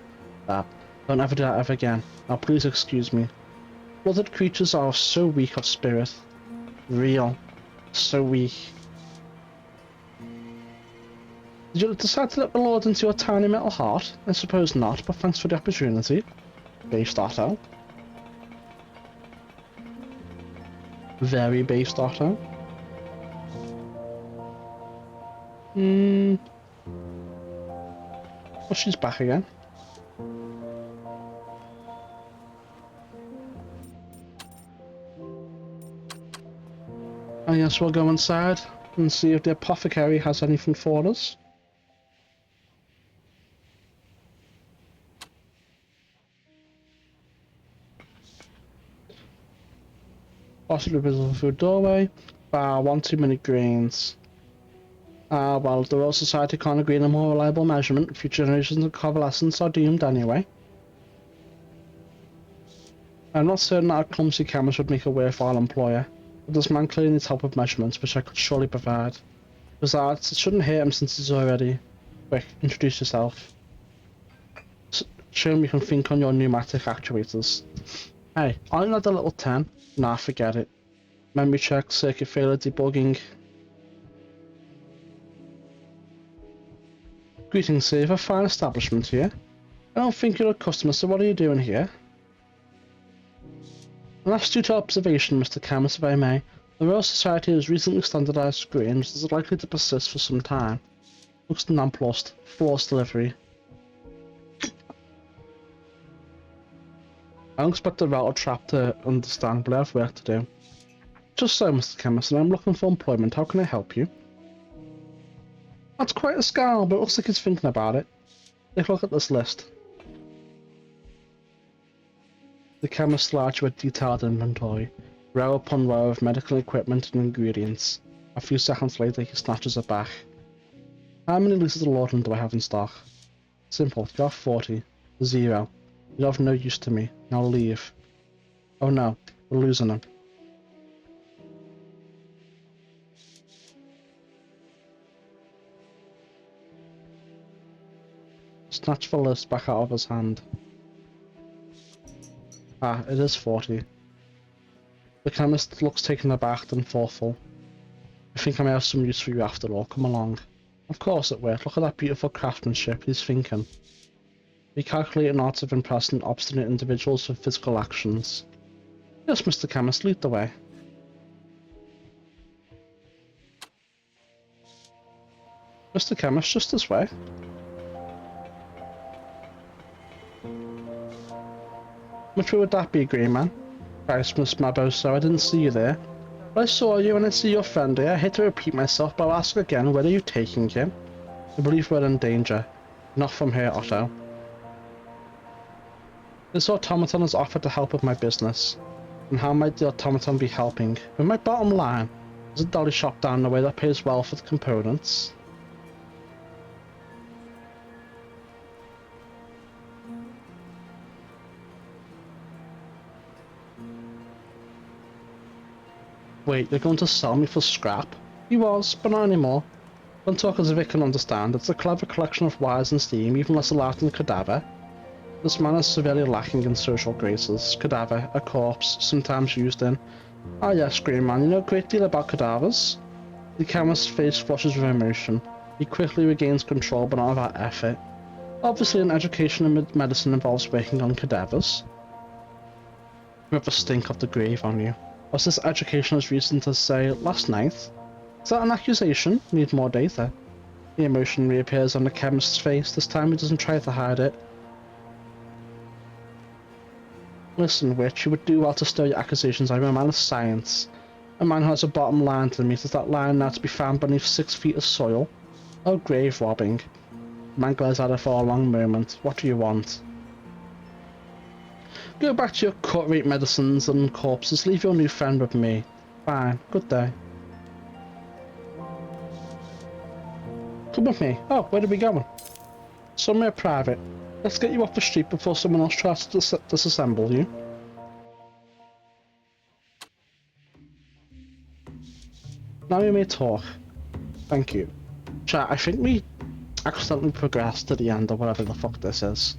Don't ever do that ever again. Now please excuse me. Blooded creatures are so weak of spirit. Real. So weak. Did you decide to let the Lord into your tiny metal heart? I suppose not, but thanks for the opportunity. Based Otto. Very based Otto. Oh, she's back again. I guess we'll go inside and see if the apothecary has anything for us. Possibly visible through a doorway. One too many grains. Well, the Royal Society can't agree on a more reliable measurement. Future generations of convalescents are doomed anyway. I'm not certain that a clumsy chemist would make a worthwhile employer, but this man clearly needs help with measurements, which I could surely provide. Besides, it shouldn't hurt him since he's already... Quick, introduce yourself. Show him you can think on your pneumatic actuators. Hey, aren't you at the little 10? Nah, forget it. Memory check, circuit failure, debugging. Greetings, sir. You have a fine establishment here. I don't think you're a customer, so what are you doing here? An astute observation, Mr. Chemist, if I may. The Royal Society has recently standardized grain, which is likely to persist for some time. Looks nonplussed. Forced delivery. I don't expect the router trap to understand, but I have work to do. Just so, Mr. Chemist, and I'm looking for employment. How can I help you? That's quite a scowl, but it looks like he's thinking about it. Take a look at this list. The chemist slouched with detailed inventory, row upon row of medical equipment and ingredients. A few seconds later, he snatches it back. How many liters of laudanum do I have in stock? Simple. You have 40. 0. You're of no use to me. Now leave. Oh no, we're losing him. Snatch the list back out of his hand. It is 40. The chemist looks taken aback and thoughtful. I think I may have some use for you after all. Come along. Of course it will. Look at that beautiful craftsmanship. He's thinking. We calculate an art of impressing obstinate individuals with physical actions. Yes, Mr. Chemist, lead the way. Mr. Chemist, just this way. Which way would that be, Green Man? Christ, Miss Maboso, I didn't see you there. But I saw you and I see your friend here. I hate to repeat myself, but I'll ask again, where are you taking him? I believe we're in danger. Not from here, Otto. This automaton has offered to help with my business. And how might the automaton be helping? With my bottom line, there's a dolly shop down the way that pays well for the components. Wait, you're going to sell me for scrap? He was, but not anymore. Don't talk as if it can understand. It's a clever collection of wires and steam, even less allowed than cadaver. This man is severely lacking in social graces. Cadaver, a corpse, sometimes used in... Ah yes, Green Man, you know a great deal about cadavers. The chemist's face flushes with emotion. He quickly regains control, but not without effort. Obviously, an education in medicine involves working on cadavers. You have the stink of the grave on you. Was this education as recent as, say, last night? Is that an accusation? Need more data. The emotion reappears on the chemist's face. This time he doesn't try to hide it. Listen, witch, you would do well to stir your accusations. I'm a man of science. A man who has a bottom line to meet. Is that line now to be found beneath 6 feet of soil? Oh, grave robbing. The man glares at her for a long moment. What do you want? Go back to your cut-rate medicines and corpses. Leave your new friend with me. Fine. Good day. Come with me. Oh, where are we going? Somewhere private. Let's get you off the street before someone else tries to disassemble you. Now you may talk. Thank you. Chat, I think we accidentally progressed to the end or whatever the fuck this is.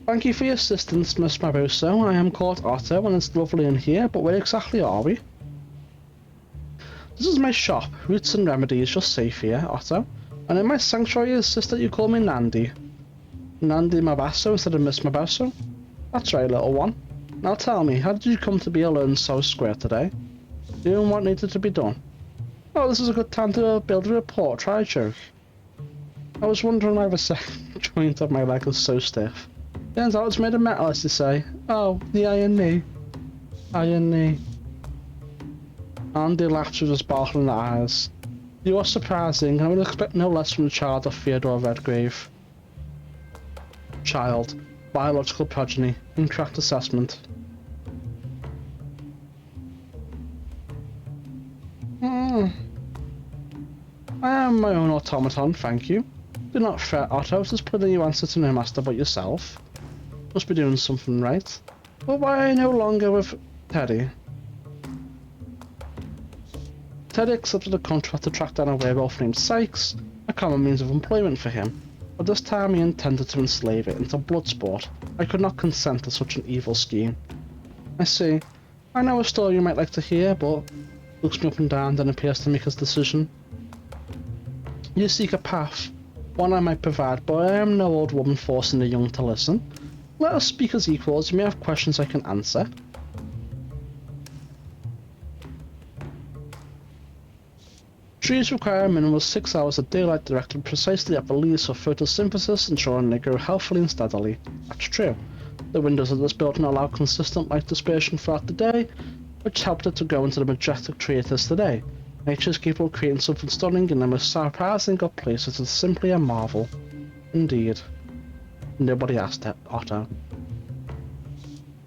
Thank you for your assistance, Miss Barroso. I am called Otto and it's lovely in here, but where exactly are we? This is my shop, Roots and Remedies. You're safe here, Otto. And in my sanctuary insist that you call me Nandi. Nandi Mabasso instead of Miss Mabasso? That's right, little one. Now tell me, how did you come to be alone so square today? Doing what needed to be done? Oh, this is a good time to build a report, try a joke. I was wondering why the second joint of my leg was so stiff. Turns out it's made of metal, as they say. Oh, the iron knee. Iron knee. Andy laughed with his sparkling eyes. You are surprising. I would expect no less from the child of Theodore Redgrave. Child. Biological progeny. Incorrect assessment. I am my own automaton, thank you. Do not fret, Otto. There's plenty you answer to no master but yourself. Must be doing something right. But why are you no longer with Teddy? Teddy accepted a contract to track down a werewolf named Sykes, a common means of employment for him. But this time he intended to enslave it into bloodsport. I could not consent to such an evil scheme. I see. I know a story you might like to hear, but looks me up and down, then appears to make his decision. You seek a path, one I might provide, but I am no old woman forcing the young to listen. Let us speak as equals. You may have questions I can answer. Trees require a minimum of 6 hours of daylight directed precisely at the leaves for photosynthesis, ensuring they grow healthily and steadily. That's true. The windows of this building allow consistent light dispersion throughout the day, which helped it to grow into the majestic tree it is today. Nature is capable of creating something stunning in the most surprising of places. It's simply a marvel. Indeed. Nobody asked it, Otto.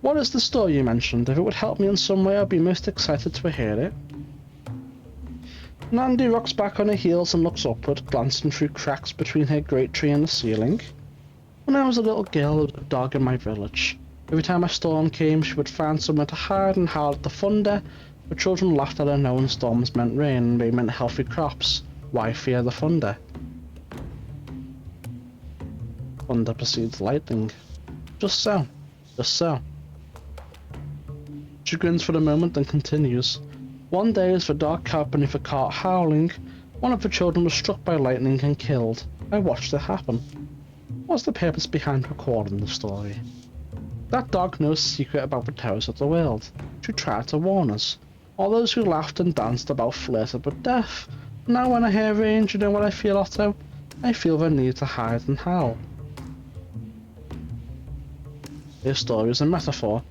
What is the story you mentioned? If it would help me in some way, I'd be most excited to hear it. Nandi rocks back on her heels and looks upward, glancing through cracks between her great tree and the ceiling. When I was a little girl, there was a dog in my village. Every time a storm came, she would find somewhere to hide and howl at the thunder. The children laughed at her knowing storms meant rain and they meant healthy crops. Why fear the thunder? Thunder precedes lightning. Just so. Just so. She grins for a moment and continues. One day, as the dog crouched beneath a cart howling, one of the children was struck by lightning and killed. I watched it happen. What's the purpose behind recording the story? That dog knows a secret about the terrors of the world. She tried to warn us. All those who laughed and danced about flirted with death. Now when I hear rain, do you know what I feel, Otto? I feel the need to hide and howl. Your story is a metaphor.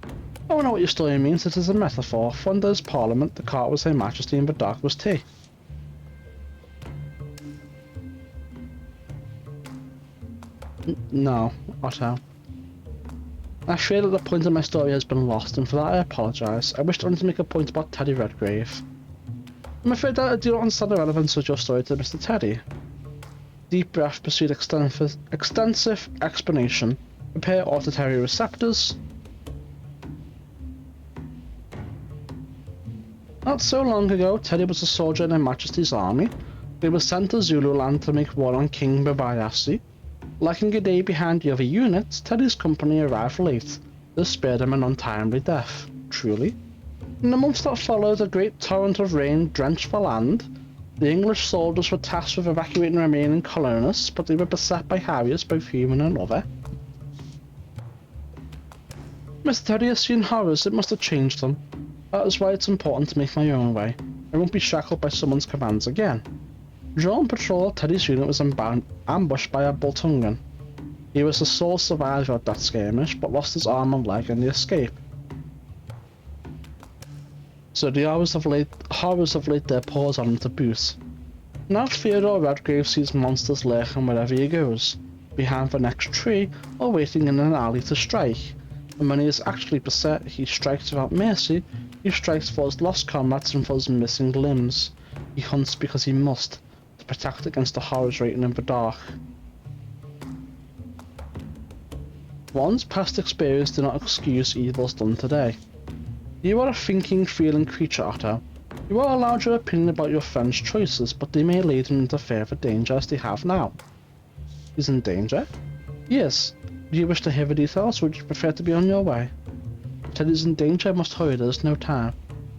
Oh, I know what your story means. It is a metaphor. Thunder is Parliament, the cart was Her Majesty, and the dog was tea. No, Otto. I fear that the point of my story has been lost, and for that I apologise. I wished only to make a point about Teddy Redgrave. I'm afraid that I do not understand the relevance of your story to Mr. Teddy. Deep breath pursued extensive explanation. Prepare auditory receptors. Not so long ago, Teddy was a soldier in Her Majesty's army. They were sent to Zululand to make war on King Babayasi. Lacking a day behind the other units, Teddy's company arrived late. This spared him an untimely death. Truly. In the months that followed, a great torrent of rain drenched the land. The English soldiers were tasked with evacuating the remaining colonists, but they were beset by harriers, both human and other. Mr. Teddy has seen horrors, it must have changed them. That is why it's important to make my own way. I won't be shackled by someone's commands again. During patrol, Teddy's unit was ambushed by a Boltungan. He was the sole survivor of that skirmish, but lost his arm and leg in the escape. So the horrors have laid their paws on him to boot. Now Theodore Redgrave sees monsters lurking wherever he goes, behind the next tree or waiting in an alley to strike. And when he is actually beset, he strikes without mercy. He strikes for his lost comrades and for his missing limbs. He hunts because he must, to protect against the horrors waiting in the dark. One's past experience do not excuse evils done today. You are a thinking, feeling creature, Otto. You are allowed your opinion about your friend's choices, but they may lead him into further danger as they have now. He's in danger? Yes. Do you wish to hear the details, or would you prefer to be on your way? Teddy's in danger, I must hurry, there is no time.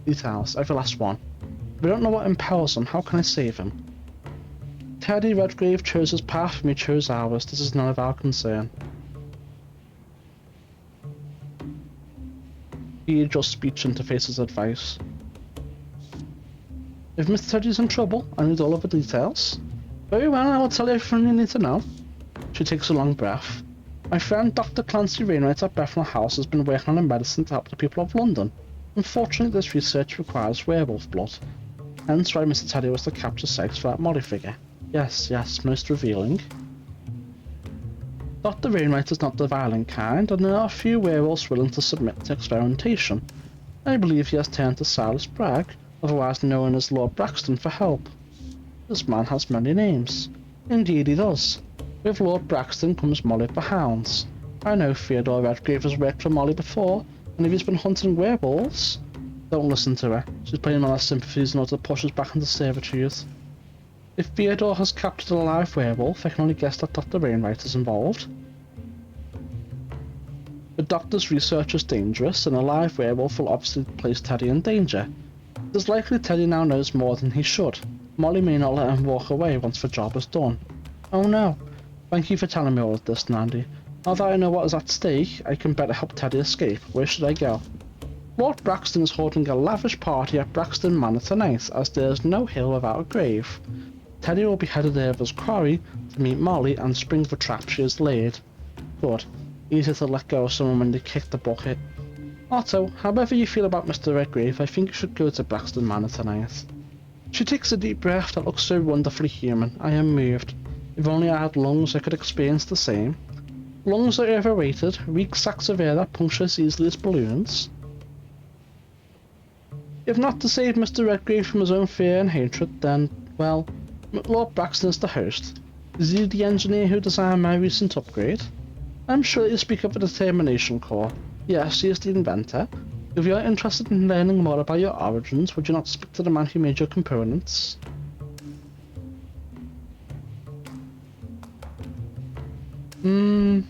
Details, every last one. If I don't know what impels him, how can I save him? Teddy Redgrave chose his path and we chose ours, this is none of our concern. He adjusts speech interface's advice. If Mr. Teddy's in trouble, I need all of the details. Very well, I will tell you everything you need to know. She takes a long breath. My friend Dr. Clancy Wainwright at Bethnal House has been working on a medicine to help the people of London. Unfortunately, this research requires werewolf blood. Hence why Mr. Teddy was to capture sex for that Molly figure. Yes, most revealing. Dr. Wainwright is not the violent kind, and there are a few werewolves willing to submit to experimentation. I believe he has turned to Silas Bragg, otherwise known as Lord Braxton, for help. This man has many names. Indeed he does. With Lord Braxton comes Molly the Hounds. I know Theodore Redgrave has worked for Molly before, and if he's been hunting werewolves... Don't listen to her. She's playing on our sympathies in order to push us back into servitude. If Theodore has captured a live werewolf, I can only guess that Dr. Wainwright is involved. The doctor's research is dangerous, and a live werewolf will obviously place Teddy in danger. It is likely Teddy now knows more than he should. Molly may not let him walk away once the job is done. Oh no. Thank you for telling me all of this, Nandy. Now that I know what is at stake, I can better help Teddy escape. Where should I go? Lord Braxton is holding a lavish party at Braxton Manor tonight, as there is no hill without a grave. Teddy will be headed there with his quarry to meet Molly and spring the trap she has laid. Good. Easier to let go of someone when they kick the bucket. Otto, however you feel about Mr. Redgrave, I think you should go to Braxton Manor tonight. She takes a deep breath that looks so wonderfully human. I am moved. If only I had lungs, I could experience the same. Lungs are overrated, weak sacs of air that puncture as easily as balloons. If not to save Mr. Redgrave from his own fear and hatred, then, well, Lord Braxton is the host. Is he the engineer who designed my recent upgrade? I'm sure you speak of the Determination Corps. Yes, he is the inventor. If you are interested in learning more about your origins, would you not speak to the man who made your components? You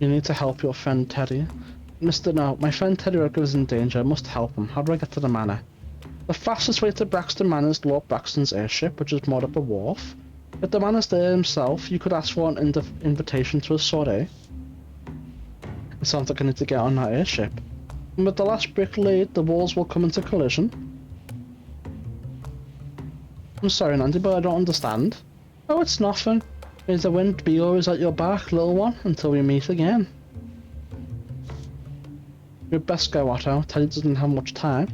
need to help your friend Teddy. No, my friend Teddy Redgrave is in danger. I must help him. How do I get to the manor? The fastest way to Braxton Manor is Lord Braxton's airship, which is moored up a wharf. If the man is there himself, you could ask for an invitation to a soiree. It sounds like I need to get on that airship. And with the last brick laid, the walls will come into collision. I'm sorry, Nandy, but I don't understand. Oh, it's nothing. May the wind be always at your back, little one, until we meet again. You'd best go, Otto. Teddy doesn't have much time.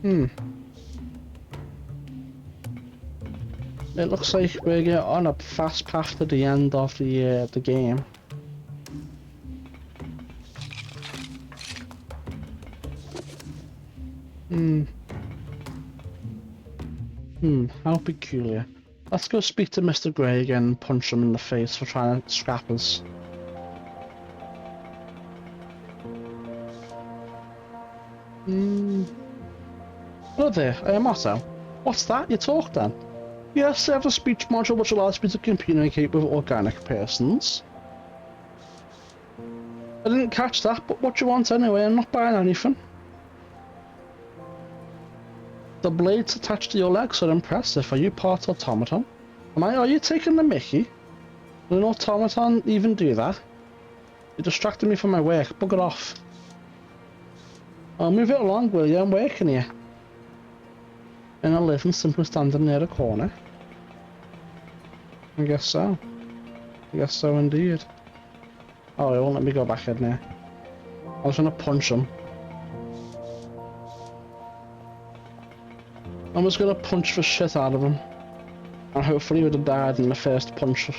It looks like we're on a fast path to the end of the game. How peculiar. Let's go speak to Mr. Grey again and punch him in the face for trying to scrap us. Hello there, I am Otto. What's that? You talk then? Yes, I have a speech module which allows me to communicate with organic persons. I didn't catch that, but what do you want anyway? I'm not buying anything. The blades attached to your legs are impressive. Are you part automaton? Are you taking the mickey? Will an automaton even do that? You're distracting me from my work. Bugger off. Oh, move it along, will you? I'm working here. In a living, simply standing near a corner. I guess so. I guess so indeed. Oh, it won't let me go back in there. I was gonna punch him. I was gonna punch the shit out of him. And hopefully he would have died in the first punch.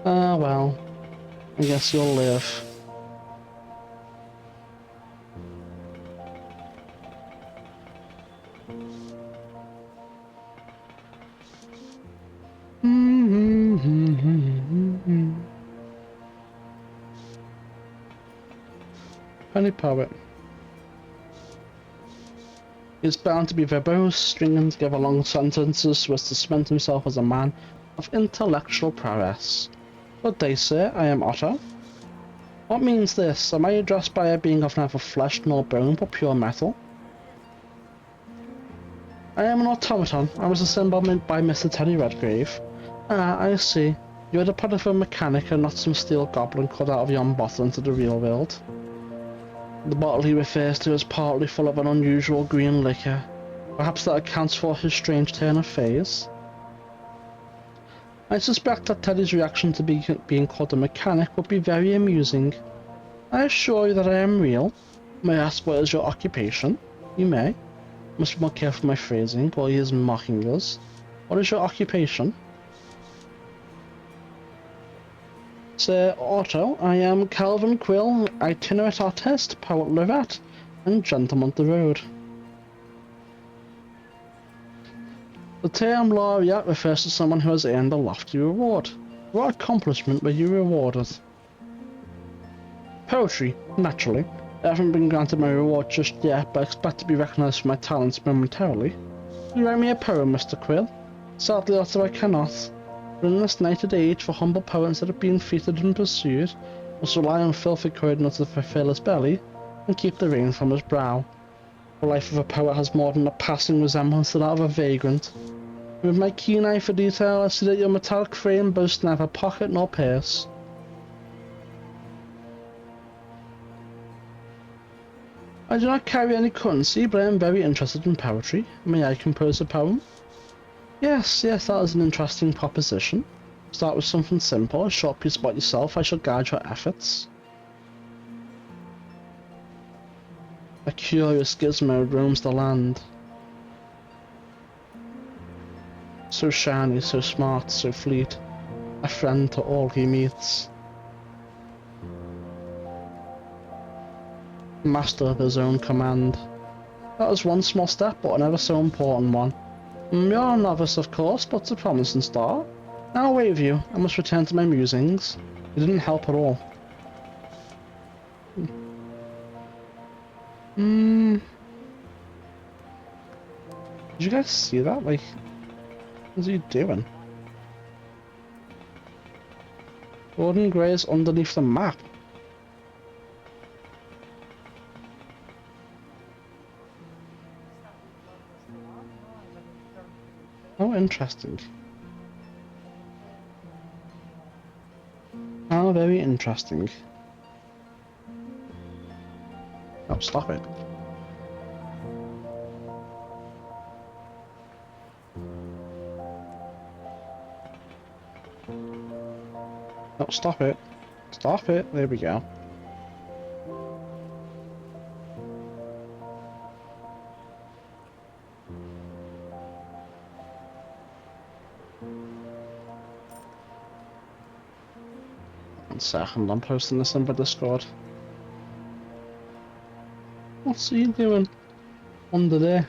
Ah, well. I guess you'll live. Penny poet. He is bound to be verbose, stringing together long sentences so as to cement himself as a man of intellectual prowess. Good day, sir. I am Otto. What means this? Am I addressed by a being of neither flesh nor bone, but pure metal? I am an automaton. I was assembled by Mr. Teddy Redgrave. Ah, I see. You are the product of a mechanic and not some steel goblin cut out of yon bottle into the real world. The bottle he refers to is partly full of an unusual green liquor. Perhaps that accounts for his strange turn of phase. I suspect that Teddy's reaction to being called a mechanic would be very amusing. I assure you that I am real. May I ask what is your occupation? You may. Must be more careful with my phrasing, while he is mocking us. What is your occupation? Sir Otto, I am Calvin Quill, itinerant artist, poet laureate, and gentleman of the road. The term laureate refers to someone who has earned a lofty reward. What accomplishment were you rewarded? Poetry, naturally. I haven't been granted my reward just yet, but I expect to be recognised for my talents momentarily. Will you write me a poem, Mr. Quill? Sadly, Otto, I cannot. But in this nighted age, for humble poets that are being feted and pursued, must rely on filthy coin to fulfill his belly, and keep the rain from his brow. The life of a poet has more than a passing resemblance to that of a vagrant. With my keen eye for detail, I see that your metallic frame boasts neither pocket nor purse. I do not carry any currency, but I am very interested in poetry. May I compose a poem? Yes, that is an interesting proposition. Start with something simple, a short piece about yourself. I shall guide your efforts. A curious gizmo roams the land. So shiny, so smart, so fleet. A friend to all he meets. Master of his own command. That was one small step, but an ever so important one. You're a novice, of course, but a promising start. Now away with you. I must return to my musings. It didn't help at all. Did you guys see that? Like, what's he doing? Gordon Gray is underneath the map. Oh, interesting. How very interesting. Oh, stop it. Oh, stop it. Stop it. There we go. One second, I'm posting this in the Discord. What's he doing under there?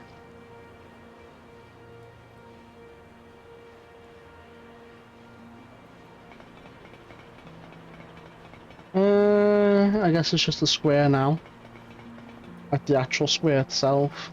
I guess it's just a square now. Like the actual square itself.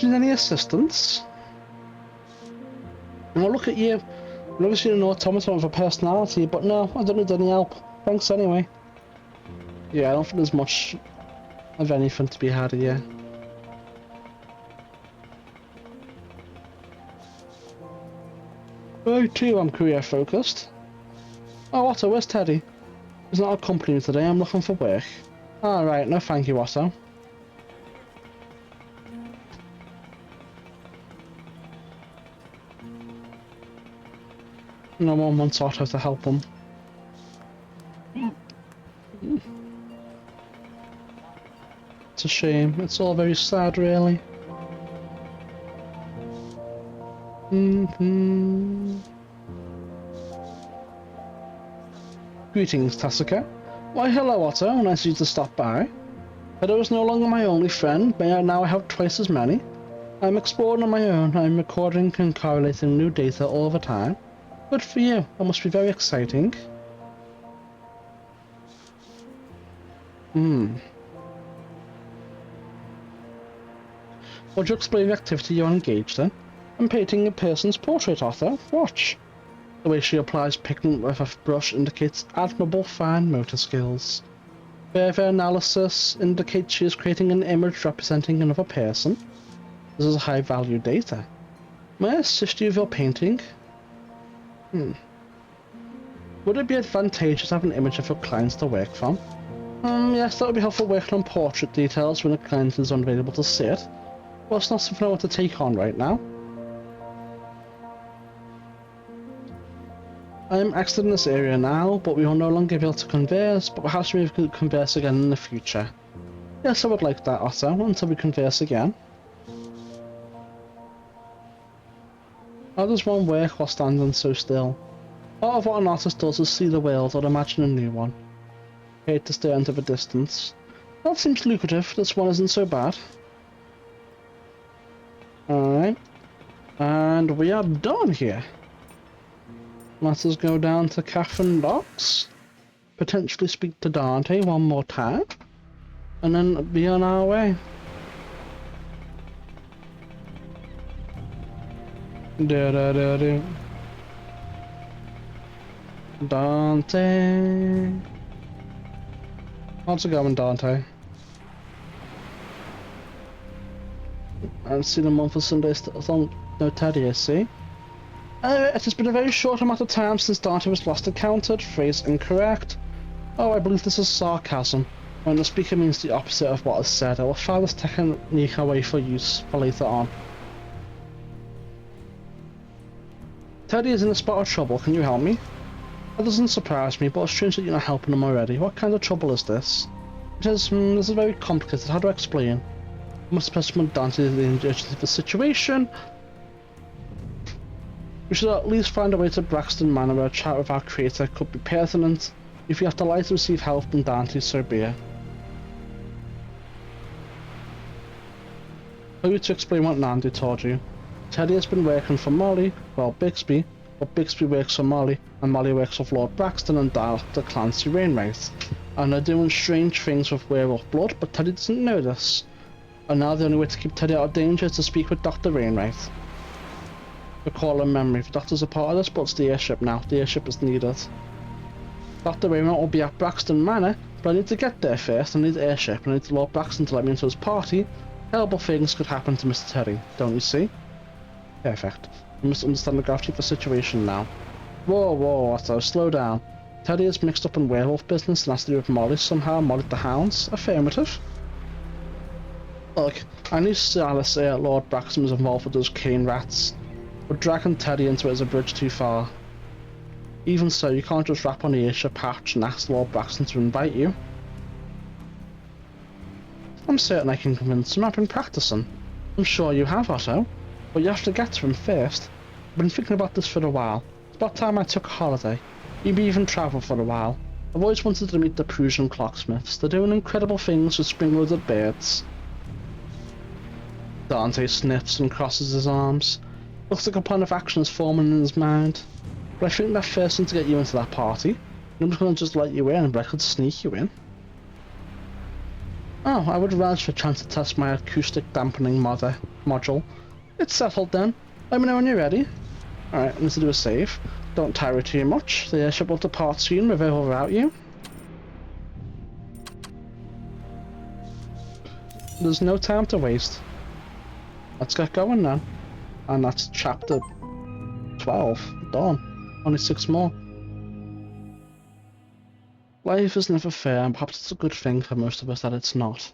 Do you need any assistance? Oh, look at you. I've never seen an automaton with a personality, but no, I don't need any help. Thanks anyway. Yeah, I don't think there's much of anything to be had here. I too am career focused. Oh, Otto, where's Teddy? He's not accompanying me today, I'm looking for work. Alright, no thank you, Otto. No one wants Otto to help him. It's a shame, it's all very sad really. Greetings, Tasuka. Why hello Otto, nice of you to stop by. Otto is no longer my only friend, but now I have twice as many. I'm exploring on my own, I'm recording and correlating new data all the time. Good for you, that must be very exciting. Would you explain the activity you're engaged in? I'm painting a person's portrait, Otto. Watch. The way she applies pigment with a brush indicates admirable fine motor skills. Further analysis indicates she is creating an image representing another person. This is high value data. May I assist you with your painting? Would it be advantageous to have an image of your clients to work from? Yes, that would be helpful working on portrait details when a client is unavailable to see it. Well, it's not something I want to take on right now. I am exiting this area now, but we will no longer be able to converse, but perhaps we could converse again in the future. Yes, I would like that, Otto, until we converse again. How does one work while standing so still? Part of what an artist does is see the world or imagine a new one. I hate to stare into the distance. That seems lucrative, this one isn't so bad. Alright. And we are done here. Let us go down to Catherine Docks. Potentially speak to Dante one more time. And then be on our way. Da-da-da-da. Dante. How's it going, Dante? I haven't seen him on for Sunday, no Teddy, I see. It has been a very short amount of time since Dante was last encountered. Phrase incorrect. Oh, I believe this is sarcasm. When the speaker means the opposite of what is said, I will file this technique away for use for later on. Teddy is in a spot of trouble, can you help me? That doesn't surprise me, but it's strange that you're not helping him already. What kind of trouble is this? This is very complicated, how do I explain? I must specimen Dante the urgency of the situation. We should at least find a way to Braxton Manor where a chat with our creator could be pertinent. If you have to lie to receive help from Dante, so be it. For you to explain what Nandi told you. Teddy has been working for Molly, well Bixby, but Bixby works for Molly, and Molly works with Lord Braxton and Dr. Clancy Wainwright. And they're doing strange things with werewolf blood, but Teddy doesn't know this. And now the only way to keep Teddy out of danger is to speak with Dr. Wainwright. Recall in memory, the doctor's a part of this, but it's the airship now. The airship is needed. Dr. Wainwright will be at Braxton Manor, but I need to get there first. I need the airship, and I need Lord Braxton to let me into his party. Terrible things could happen to Mr. Teddy, don't you see? Perfect. You must understand the gravity of the situation now. Whoa, Otto, slow down. Teddy is mixed up in werewolf business and has to do with Molly somehow. Molly the Hounds. Affirmative. Look, I knew Silas Lord Braxton was involved with those cane rats, but dragging Teddy into it is a bridge too far. Even so, you can't just rap on the airship hatch and ask Lord Braxton to invite you. I'm certain I can convince him. I've been practicing. I'm sure you have, Otto. But you have to get to him first. I've been thinking about this for a while. It's about time I took a holiday. Maybe even travel for a while. I've always wanted to meet the Prussian clocksmiths. They're doing incredible things with spring-loaded birds. Dante sniffs and crosses his arms. Looks like a plan of action is forming in his mind. But I think that first thing to get you into that party. I'm just gonna let you in, but I could sneak you in. Oh, I would relish for a chance to test my acoustic dampening module. It's settled then. Let me know when you're ready. Alright, I need to do a save. Don't tire it too much. The airship will depart soon with or without you. There's no time to waste. Let's get going then. And that's chapter 12. Done. Only 6 more. Life is never fair, and perhaps it's a good thing for most of us that it's not.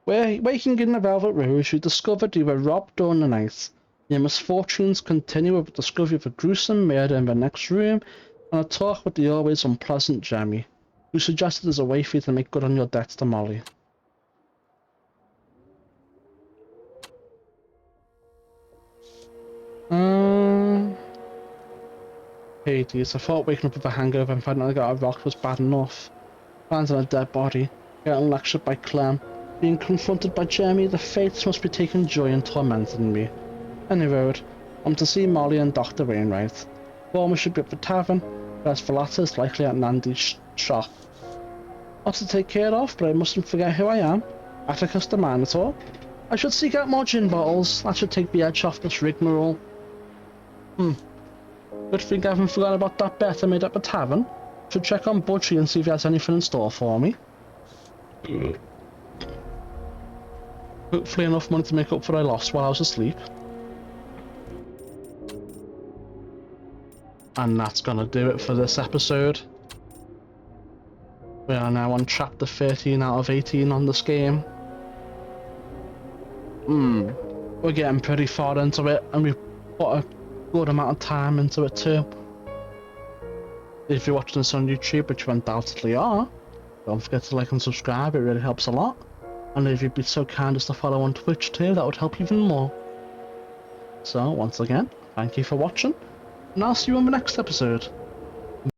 Waking in the Velvet Rose, you discovered you were robbed during the night. Your misfortunes continue with the discovery of a gruesome murder in the next room, and a talk with the always unpleasant Jemmy, who suggested there's a way for you to make good on your debts to Molly. Hades, I thought waking up with a hangover and finding I got a rock was bad enough. Finding a dead body, getting lectured by Clem, being confronted by Jeremy, the fates must be taking joy in tormenting me. Any road, I'm to see Molly and Dr. Wainwright. Former should be at the tavern, whereas the latter is likely at Nandy's shop. Lots to take care of, but I mustn't forget who I am. Atticus the Minotaur. I should seek out more gin bottles. That should take the edge off this rigmarole. Good thing I haven't forgotten about that bet I made at the tavern. Should check on Butchie and see if he has anything in store for me. Hopefully enough money to make up for what I lost while I was asleep. And that's gonna do it for this episode. We are now on chapter 13 out of 18 on this game. We're getting pretty far into it, and we've put a good amount of time into it too. If you're watching this on YouTube, which you undoubtedly are, don't forget to like and subscribe, it really helps a lot. And if you'd be so kind as to follow on Twitch too, that would help even more. So once again, thank you for watching, and I'll see you on the next episode.